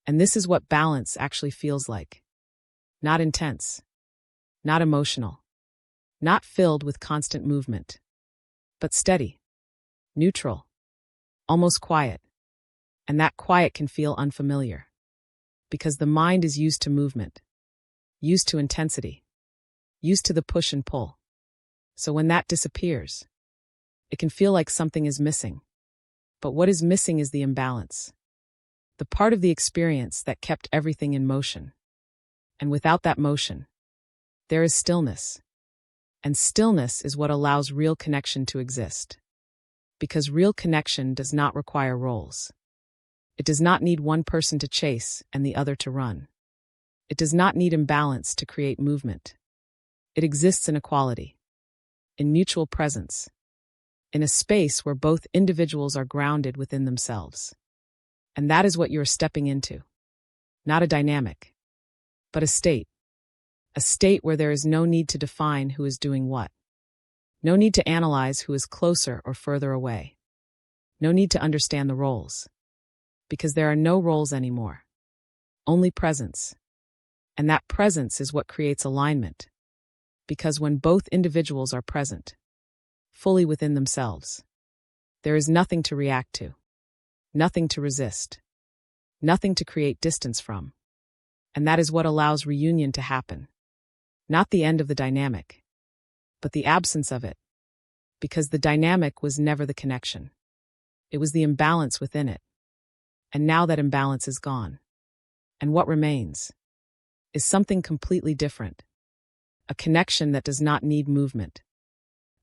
And this is what balance actually feels like. Not intense, not emotional, not filled with constant movement, but steady, neutral, almost quiet. And that quiet can feel unfamiliar, because the mind is used to movement, used to intensity, used to the push and pull. So when that disappears, it can feel like something is missing. But what is missing is the imbalance, the part of the experience that kept everything in motion. And without that motion, there is stillness. And stillness is what allows real connection to exist. Because real connection does not require roles. It does not need one person to chase and the other to run. It does not need imbalance to create movement. It exists in equality, in mutual presence, in a space where both individuals are grounded within themselves. And that is what you are stepping into. Not a dynamic, but a state where there is no need to define who is doing what. No need to analyze who is closer or further away. No need to understand the roles. Because there are no roles anymore. Only presence. And that presence is what creates alignment. Because when both individuals are present, fully within themselves, there is nothing to react to, nothing to resist, nothing to create distance from. And that is what allows reunion to happen. Not the end of the dynamic, but the absence of it. Because the dynamic was never the connection. It was the imbalance within it. And now that imbalance is gone. And what remains is something completely different. A connection that does not need movement.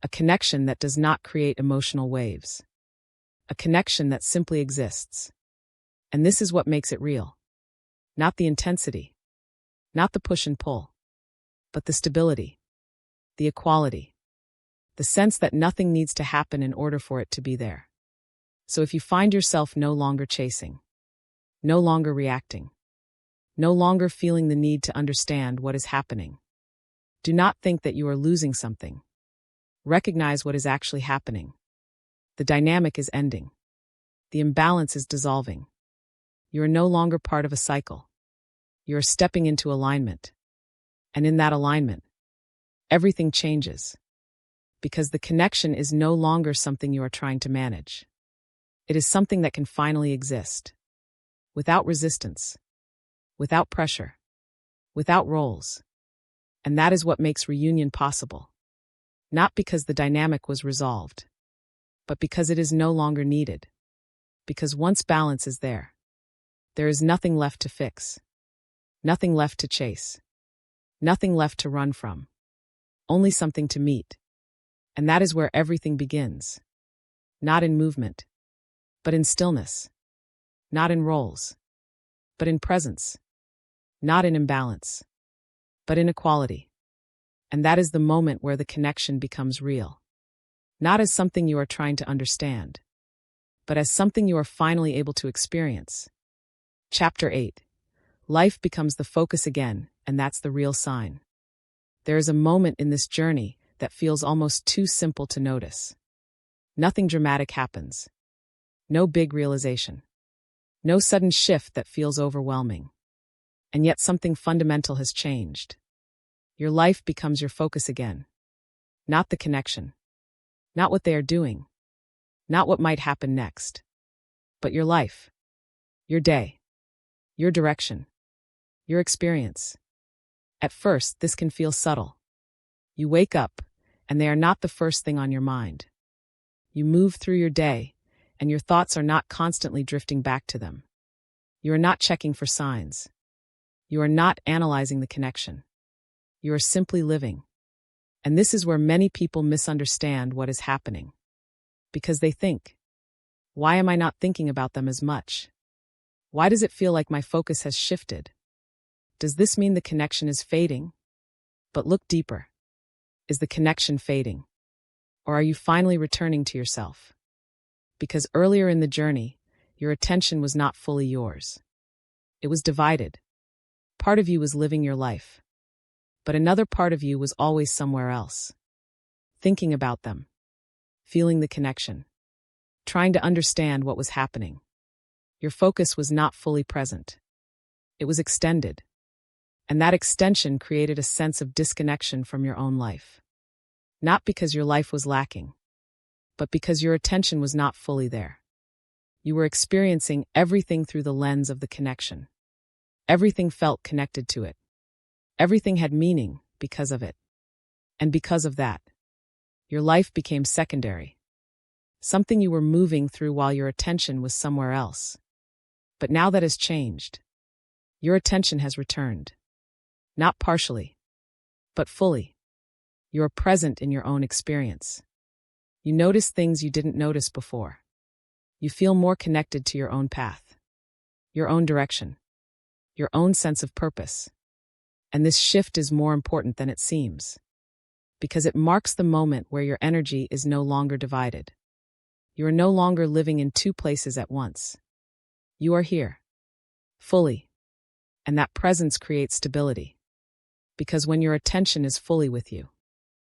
A connection that does not create emotional waves. A connection that simply exists. And this is what makes it real. Not the intensity. Not the push and pull. But the stability. The equality. The sense that nothing needs to happen in order for it to be there. So if you find yourself no longer chasing, no longer reacting, no longer feeling the need to understand what is happening, do not think that you are losing something. Recognize what is actually happening. The dynamic is ending. The imbalance is dissolving. You are no longer part of a cycle. You are stepping into alignment. And in that alignment, everything changes. Because the connection is no longer something you are trying to manage. It is something that can finally exist. Without resistance. Without pressure. Without roles. And that is what makes reunion possible. Not because the dynamic was resolved, but because it is no longer needed. Because once balance is there is nothing left to fix. Nothing left to chase. Nothing left to run from. Only something to meet. And that is where everything begins. Not in movement, but in stillness. Not in roles, but in presence. Not in imbalance, but in equality. And that is the moment where the connection becomes real. Not as something you are trying to understand, but as something you are finally able to experience. Chapter 8. Life becomes the focus again, and that's the real sign. There is a moment in this journey that feels almost too simple to notice. Nothing dramatic happens. No big realization. No sudden shift that feels overwhelming. And yet something fundamental has changed. Your life becomes your focus again. Not the connection. Not what they are doing. Not what might happen next. But your life. Your day. Your direction. Your experience. At first, this can feel subtle. You wake up, and they are not the first thing on your mind. You move through your day, and your thoughts are not constantly drifting back to them. You are not checking for signs. You are not analyzing the connection. You are simply living. And this is where many people misunderstand what is happening. Because they think, why am I not thinking about them as much? Why does it feel like my focus has shifted? Does this mean the connection is fading? But look deeper. Is the connection fading? Or are you finally returning to yourself? Because earlier in the journey, your attention was not fully yours. It was divided. Part of you was living your life, but another part of you was always somewhere else, thinking about them, feeling the connection, trying to understand what was happening. Your focus was not fully present. It was extended, and that extension created a sense of disconnection from your own life. Not because your life was lacking, but because your attention was not fully there. You were experiencing everything through the lens of the connection. Everything felt connected to it. Everything had meaning because of it. And because of that, your life became secondary. Something you were moving through while your attention was somewhere else. But now that has changed. Your attention has returned. Not partially, but fully. You are present in your own experience. You notice things you didn't notice before. You feel more connected to your own path, your own direction, your own sense of purpose. And this shift is more important than it seems, because it marks the moment where your energy is no longer divided. You are no longer living in two places at once. You are here, fully, and that presence creates stability. Because when your attention is fully with you,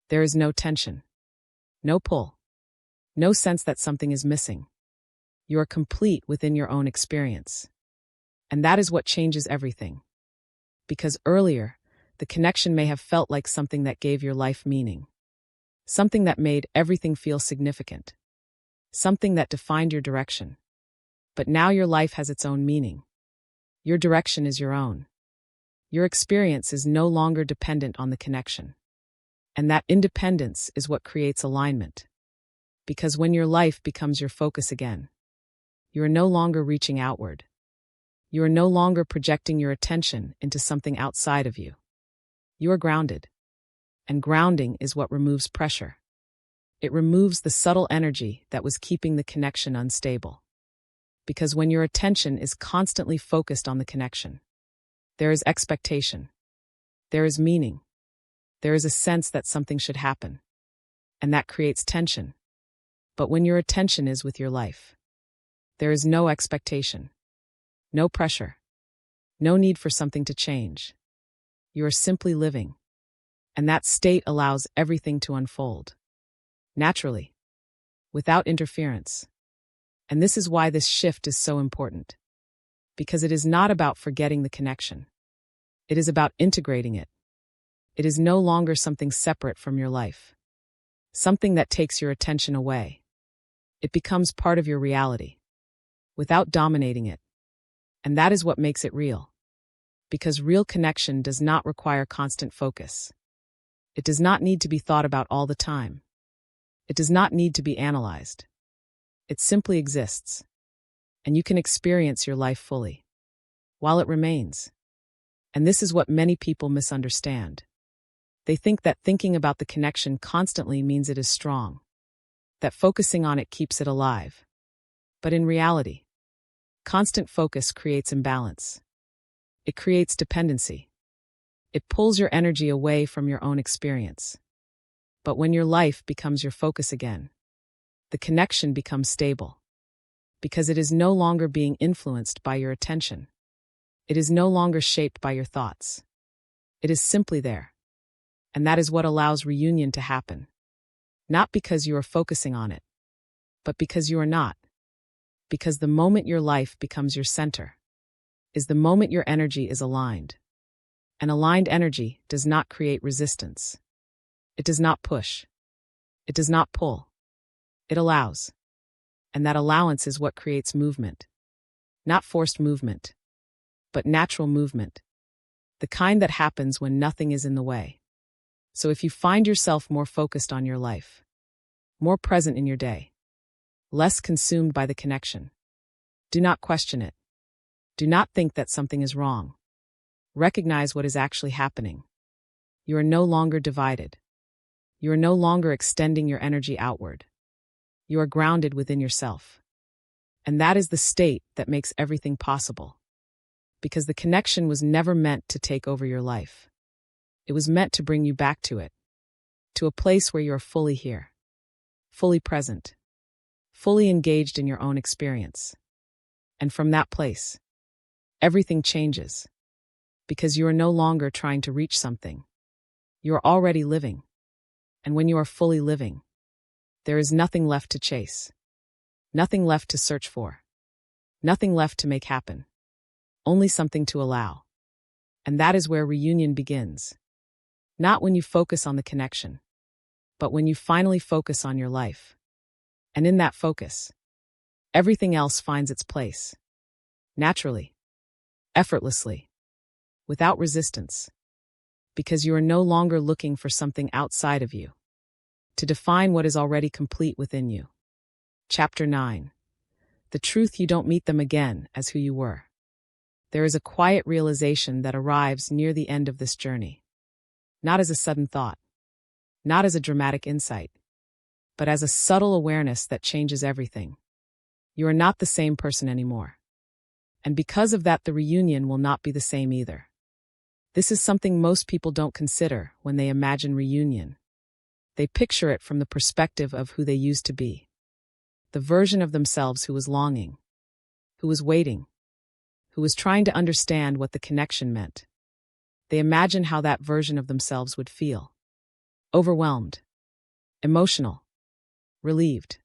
there is no tension, no pull, no sense that something is missing. You are complete within your own experience. And that is what changes everything. Because earlier, the connection may have felt like something that gave your life meaning. Something that made everything feel significant. Something that defined your direction. But now your life has its own meaning. Your direction is your own. Your experience is no longer dependent on the connection. And that independence is what creates alignment. Because when your life becomes your focus again, you are no longer reaching outward. You are no longer projecting your attention into something outside of you. You are grounded. And grounding is what removes pressure. It removes the subtle energy that was keeping the connection unstable. Because when your attention is constantly focused on the connection, there is expectation. There is meaning. There is a sense that something should happen. And that creates tension. But when your attention is with your life, there is no expectation, no pressure, no need for something to change. You are simply living. And that state allows everything to unfold. Naturally. Without interference. And this is why this shift is so important. Because it is not about forgetting the connection. It is about integrating it. It is no longer something separate from your life. Something that takes your attention away. It becomes part of your reality. Without dominating it. And that is what makes it real. Because real connection does not require constant focus. It does not need to be thought about all the time. It does not need to be analyzed. It simply exists. And you can experience your life fully. While it remains. And this is what many people misunderstand. They think that thinking about the connection constantly means it is strong. That focusing on it keeps it alive. But in reality, constant focus creates imbalance. It creates dependency. It pulls your energy away from your own experience. But when your life becomes your focus again, the connection becomes stable. Because it is no longer being influenced by your attention. It is no longer shaped by your thoughts. It is simply there. And that is what allows reunion to happen. Not because you are focusing on it, but because you are not. Because the moment your life becomes your center is the moment your energy is aligned. And aligned energy does not create resistance. It does not push. It does not pull. It allows. And that allowance is what creates movement. Not forced movement, but natural movement. The kind that happens when nothing is in the way. So if you find yourself more focused on your life, more present in your day, less consumed by the connection, do not question it. Do not think that something is wrong. Recognize what is actually happening. You are no longer divided. You are no longer extending your energy outward. You are grounded within yourself. And that is the state that makes everything possible. Because the connection was never meant to take over your life. It was meant to bring you back to it. To a place where you are fully here. Fully present. fully engaged in your own experience. And from that place, everything changes, because you are no longer trying to reach something. You are already living. And when you are fully living, there is nothing left to chase, nothing left to search for, nothing left to make happen, only something to allow. And that is where reunion begins. Not when you focus on the connection, but when you finally focus on your life. And in that focus, everything else finds its place. Naturally, effortlessly, without resistance. Because you are no longer looking for something outside of you to define what is already complete within you. Chapter 9. The truth: you don't meet them again as who you were. There is a quiet realization that arrives near the end of this journey. Not as a sudden thought, not as a dramatic insight, but as a subtle awareness that changes everything. You are not the same person anymore. And because of that, the reunion will not be the same either. This is something most people don't consider when they imagine reunion. They picture it from the perspective of who they used to be. The version of themselves who was longing, who was waiting, who was trying to understand what the connection meant. They imagine how that version of themselves would feel. Overwhelmed, emotional, relieved.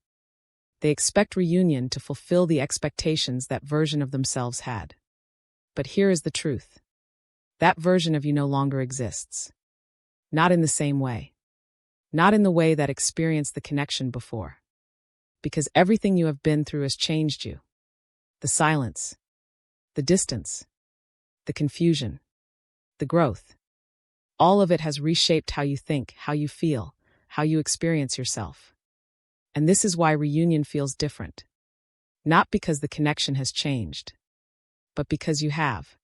They expect reunion to fulfill the expectations that version of themselves had. But here is the truth. That version of you no longer exists. Not in the same way. Not in the way that experienced the connection before. Because everything you have been through has changed you. The silence, the distance, the confusion, the growth. All of it has reshaped how you think, how you feel, how you experience yourself. And this is why reunion feels different. Not because the connection has changed, but because you have.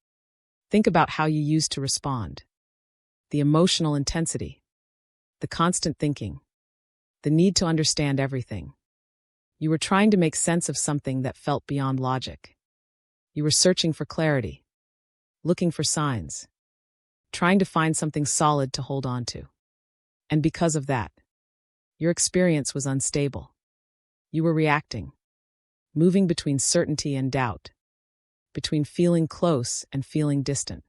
Think about how you used to respond. The emotional intensity, the constant thinking, the need to understand everything. You were trying to make sense of something that felt beyond logic. You were searching for clarity, looking for signs, trying to find something solid to hold on to. And because of that, your experience was unstable. You were reacting, moving between certainty and doubt, between feeling close and feeling distant.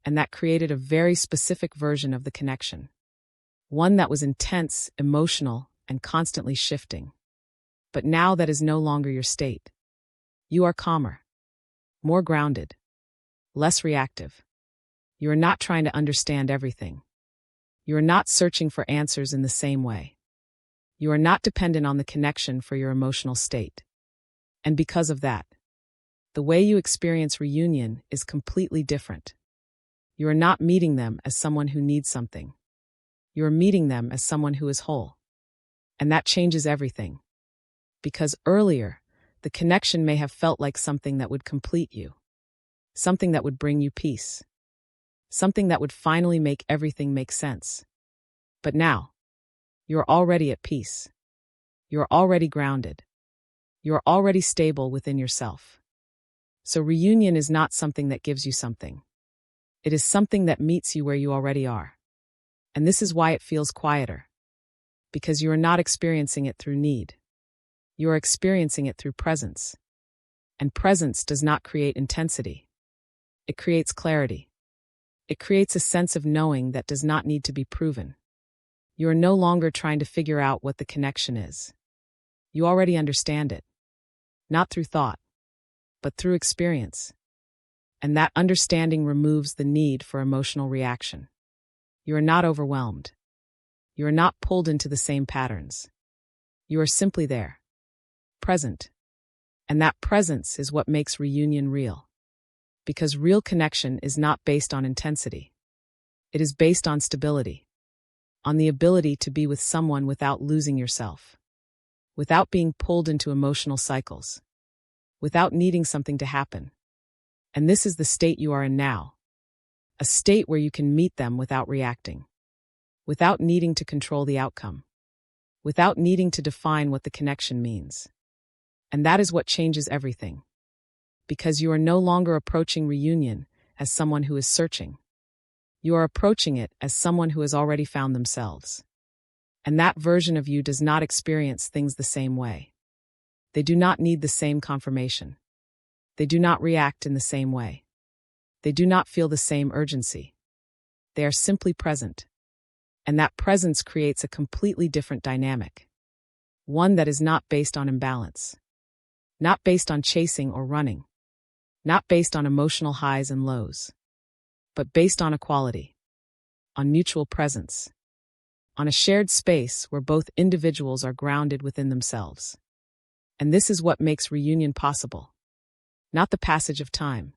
And that created a very specific version of the connection. One that was intense, emotional, and constantly shifting. But now that is no longer your state. You are calmer, more grounded, less reactive. You are not trying to understand everything. You are not searching for answers in the same way. You are not dependent on the connection for your emotional state. And because of that, the way you experience reunion is completely different. You are not meeting them as someone who needs something. You are meeting them as someone who is whole. And that changes everything. Because earlier, the connection may have felt like something that would complete you. Something that would bring you peace. Something that would finally make everything make sense. But now, you are already at peace. You are already grounded. You are already stable within yourself. So reunion is not something that gives you something. It is something that meets you where you already are. And this is why it feels quieter. Because you are not experiencing it through need. You are experiencing it through presence. And presence does not create intensity. It creates clarity. It creates a sense of knowing that does not need to be proven. You are no longer trying to figure out what the connection is. You already understand it. Not through thought, but through experience. And that understanding removes the need for emotional reaction. You are not overwhelmed. You are not pulled into the same patterns. You are simply there. Present. And that presence is what makes reunion real. Because real connection is not based on intensity. It is based on stability. On the ability to be with someone without losing yourself. Without being pulled into emotional cycles. Without needing something to happen. And this is the state you are in now. A state where you can meet them without reacting. Without needing to control the outcome. Without needing to define what the connection means. And that is what changes everything. Because you are no longer approaching reunion as someone who is searching. You are approaching it as someone who has already found themselves. And that version of you does not experience things the same way. They do not need the same confirmation. They do not react in the same way. They do not feel the same urgency. They are simply present. And that presence creates a completely different dynamic. One that is not based on imbalance. Not based on chasing or running. Not based on emotional highs and lows. But based on equality. On mutual presence. On a shared space where both individuals are grounded within themselves. And this is what makes reunion possible. Not the passage of time.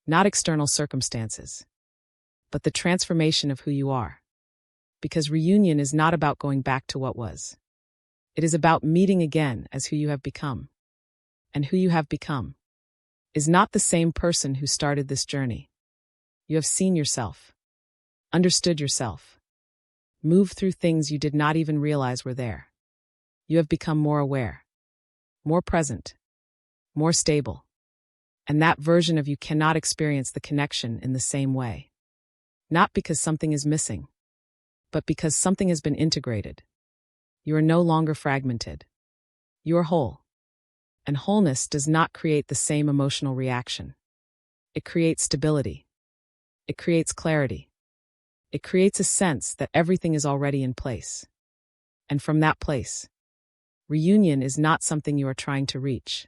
Not external circumstances. But the transformation of who you are. Because reunion is not about going back to what was. It is about meeting again as who you have become. And who you have become is not the same person who started this journey. You have seen yourself, understood yourself, moved through things you did not even realize were there. You have become more aware, more present, more stable. And that version of you cannot experience the connection in the same way. Not because something is missing, but because something has been integrated. You are no longer fragmented. You are whole. And wholeness does not create the same emotional reaction. It creates stability. It creates clarity. It creates a sense that everything is already in place. And from that place, reunion is not something you are trying to reach.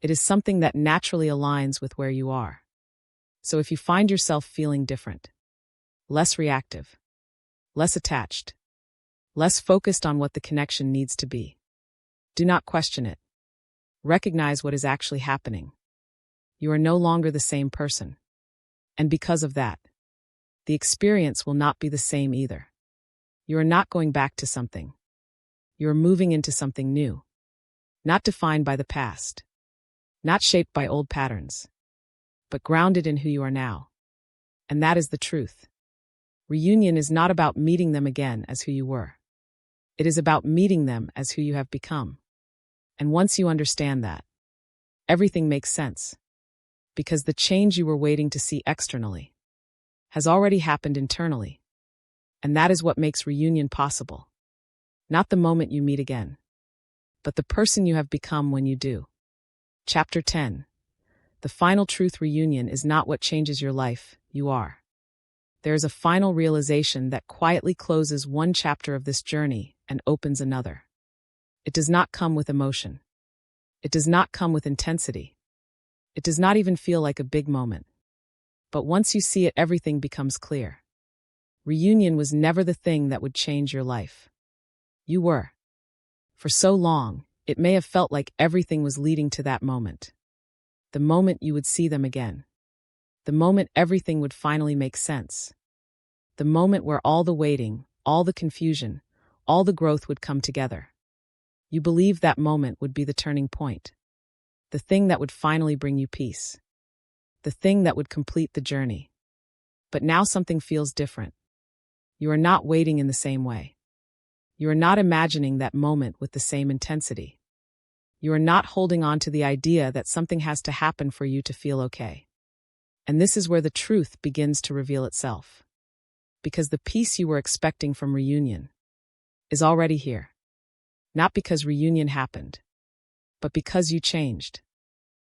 It is something that naturally aligns with where you are. So if you find yourself feeling different, less reactive, less attached, less focused on what the connection needs to be, do not question it. Recognize what is actually happening. You are no longer the same person. And because of that, the experience will not be the same either. You are not going back to something. You are moving into something new. Not defined by the past. Not shaped by old patterns. But grounded in who you are now. And that is the truth. Reunion is not about meeting them again as who you were. It is about meeting them as who you have become. And once you understand that, everything makes sense. Because the change you were waiting to see externally has already happened internally. And that is what makes reunion possible. Not the moment you meet again, but the person you have become when you do. Chapter 10. The final truth: reunion is not what changes your life, you are. There is a final realization that quietly closes one chapter of this journey and opens another. It does not come with emotion. It does not come with intensity. It does not even feel like a big moment. But once you see it, everything becomes clear. Reunion was never the thing that would change your life. You were. For so long, it may have felt like everything was leading to that moment. The moment you would see them again. The moment everything would finally make sense. The moment where all the waiting, all the confusion, all the growth would come together. You believed that moment would be the turning point. The thing that would finally bring you peace. The thing that would complete the journey. But now something feels different. You are not waiting in the same way. You are not imagining that moment with the same intensity. You are not holding on to the idea that something has to happen for you to feel okay. And this is where the truth begins to reveal itself. Because the peace you were expecting from reunion is already here. Not because reunion happened, but because you changed.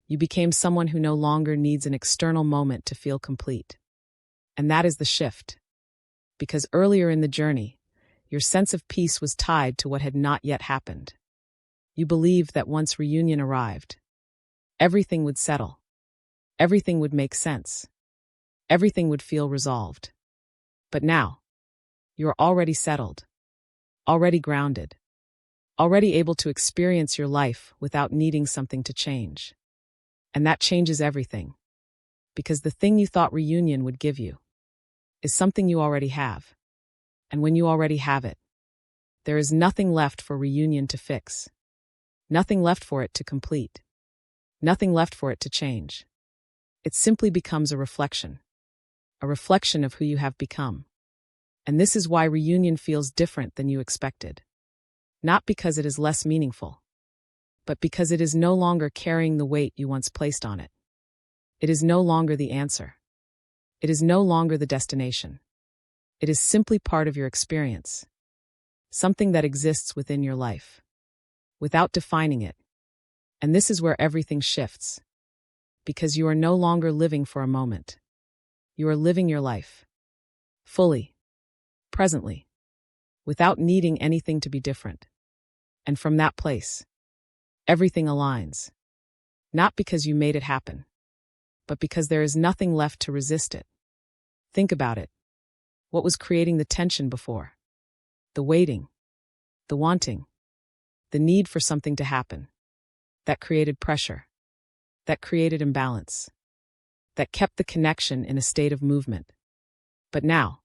You became someone who no longer needs an external moment to feel complete. And that is the shift. Because earlier in the journey, your sense of peace was tied to what had not yet happened. You believed that once reunion arrived, everything would settle. Everything would make sense. Everything would feel resolved. But now, you are already settled, already grounded, already able to experience your life without needing something to change. And that changes everything. Because the thing you thought reunion would give you is something you already have. And when you already have it, there is nothing left for reunion to fix. Nothing left for it to complete. Nothing left for it to change. It simply becomes a reflection of who you have become. And this is why reunion feels different than you expected. Not because it is less meaningful, but because it is no longer carrying the weight you once placed on it. It is no longer the answer. It is no longer the destination. It is simply part of your experience. Something that exists within your life. Without defining it, And this is where everything shifts. Because you are no longer living for a moment. You are living your life. Fully. Presently. Without needing anything to be different. And from that place, everything aligns. Not because you made it happen, but because there is nothing left to resist it. Think about it. What was creating the tension before? The waiting. The wanting. The need for something to happen. That created pressure. That created imbalance. That kept the connection in a state of movement. But now,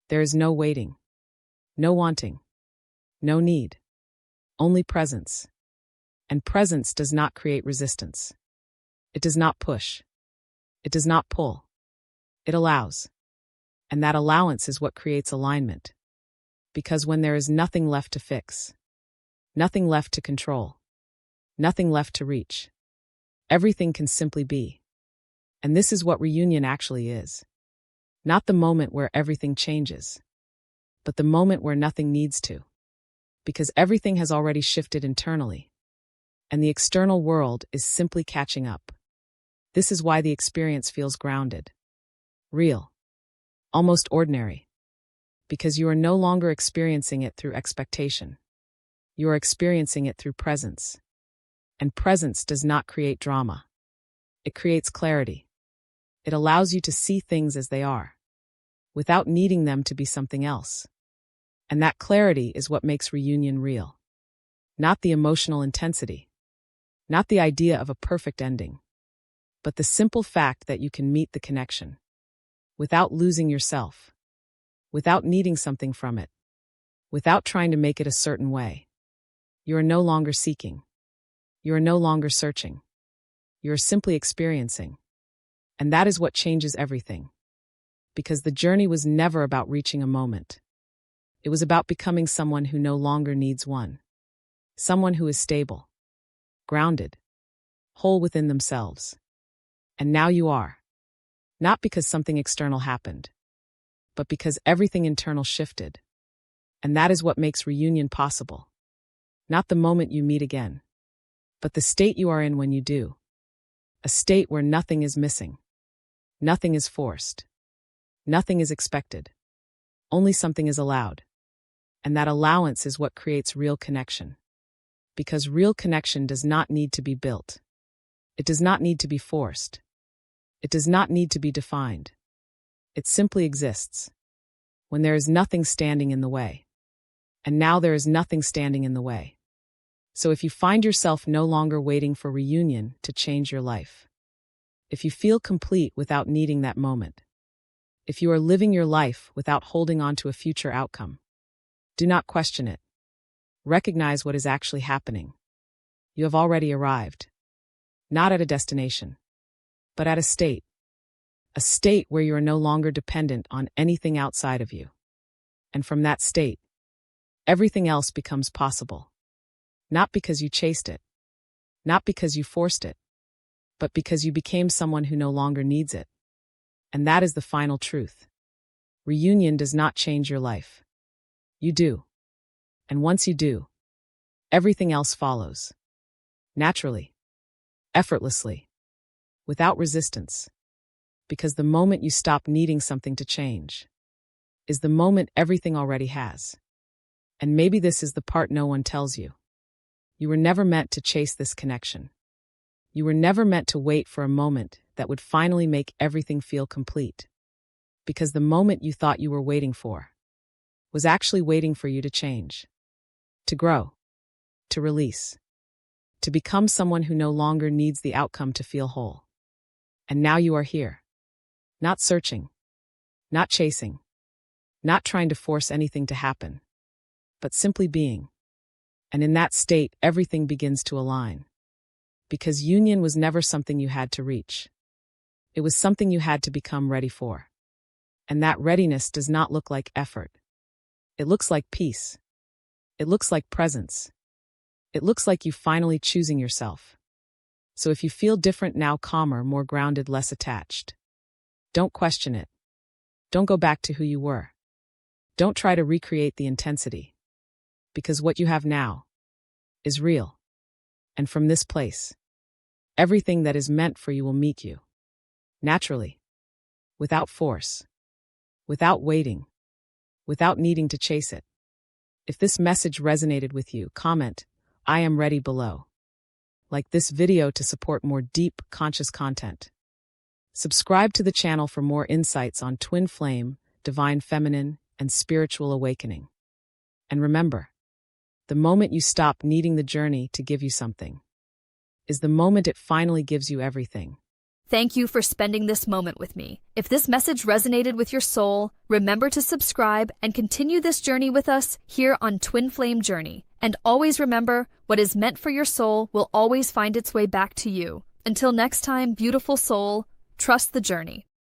there is no waiting. No wanting. No need. Only presence. And presence does not create resistance. It does not push. It does not pull. It allows. And that allowance is what creates alignment. Because when there is nothing left to fix, nothing left to control, nothing left to reach, everything can simply be. And this is what reunion actually is. Not the moment where everything changes, but the moment where nothing needs to. Because everything has already shifted internally, and the external world is simply catching up. This is why the experience feels grounded, real, almost ordinary. Because you are no longer experiencing it through expectation. You are experiencing it through presence. And presence does not create drama. It creates clarity. It allows you to see things as they are, without needing them to be something else. And that clarity is what makes reunion real. Not the emotional intensity. Not the idea of a perfect ending. But the simple fact that you can meet the connection. Without losing yourself. Without needing something from it. Without trying to make it a certain way. You are no longer seeking. You are no longer searching. You are simply experiencing. And that is what changes everything. Because the journey was never about reaching a moment. It was about becoming someone who no longer needs one. Someone who is stable. Grounded. Whole within themselves. And now you are. Not because something external happened, but because everything internal shifted. And that is what makes reunion possible. Not the moment you meet again, but the state you are in when you do. A state where nothing is missing. Nothing is forced. Nothing is expected. Only something is allowed. And that allowance is what creates real connection. Because real connection does not need to be built. It does not need to be forced. It does not need to be defined. It simply exists. When there is nothing standing in the way. And now there is nothing standing in the way. So if you find yourself no longer waiting for reunion to change your life. If you feel complete without needing that moment. If you are living your life without holding on to a future outcome. Do not question it. Recognize what is actually happening. You have already arrived. Not at a destination, but at a state. A state where you are no longer dependent on anything outside of you. And from that state, everything else becomes possible. Not because you chased it. Not because you forced it. But because you became someone who no longer needs it. And that is the final truth. Reunion does not change your life. You do. And once you do, everything else follows. Naturally. Effortlessly. Without resistance. Because the moment you stop needing something to change is the moment everything already has. And maybe this is the part no one tells you. You were never meant to chase this connection. You were never meant to wait for a moment that would finally make everything feel complete. Because the moment you thought you were waiting for was actually waiting for you to change. To grow. To release. To become someone who no longer needs the outcome to feel whole. And now you are here. Not searching. Not chasing. Not trying to force anything to happen. But simply being. And in that state, everything begins to align. Because union was never something you had to reach. It was something you had to become ready for. And that readiness does not look like effort. It looks like peace. It looks like presence. It looks like you finally choosing yourself. So if you feel different now, calmer, more grounded, less attached. Don't question it. Don't go back to who you were. Don't try to recreate the intensity. Because what you have now is real. And from this place, everything that is meant for you will meet you. Naturally. Without force. Without waiting. Without needing to chase it. If this message resonated with you, comment, "I am ready" below. Like this video to support more deep, conscious content. Subscribe to the channel for more insights on twin flame, divine feminine, and spiritual awakening. And remember, the moment you stop needing the journey to give you something is the moment it finally gives you everything. Thank you for spending this moment with me. If this message resonated with your soul, remember to subscribe and continue this journey with us here on Twin Flame Journey. And always remember, what is meant for your soul will always find its way back to you. Until next time, beautiful soul, trust the journey.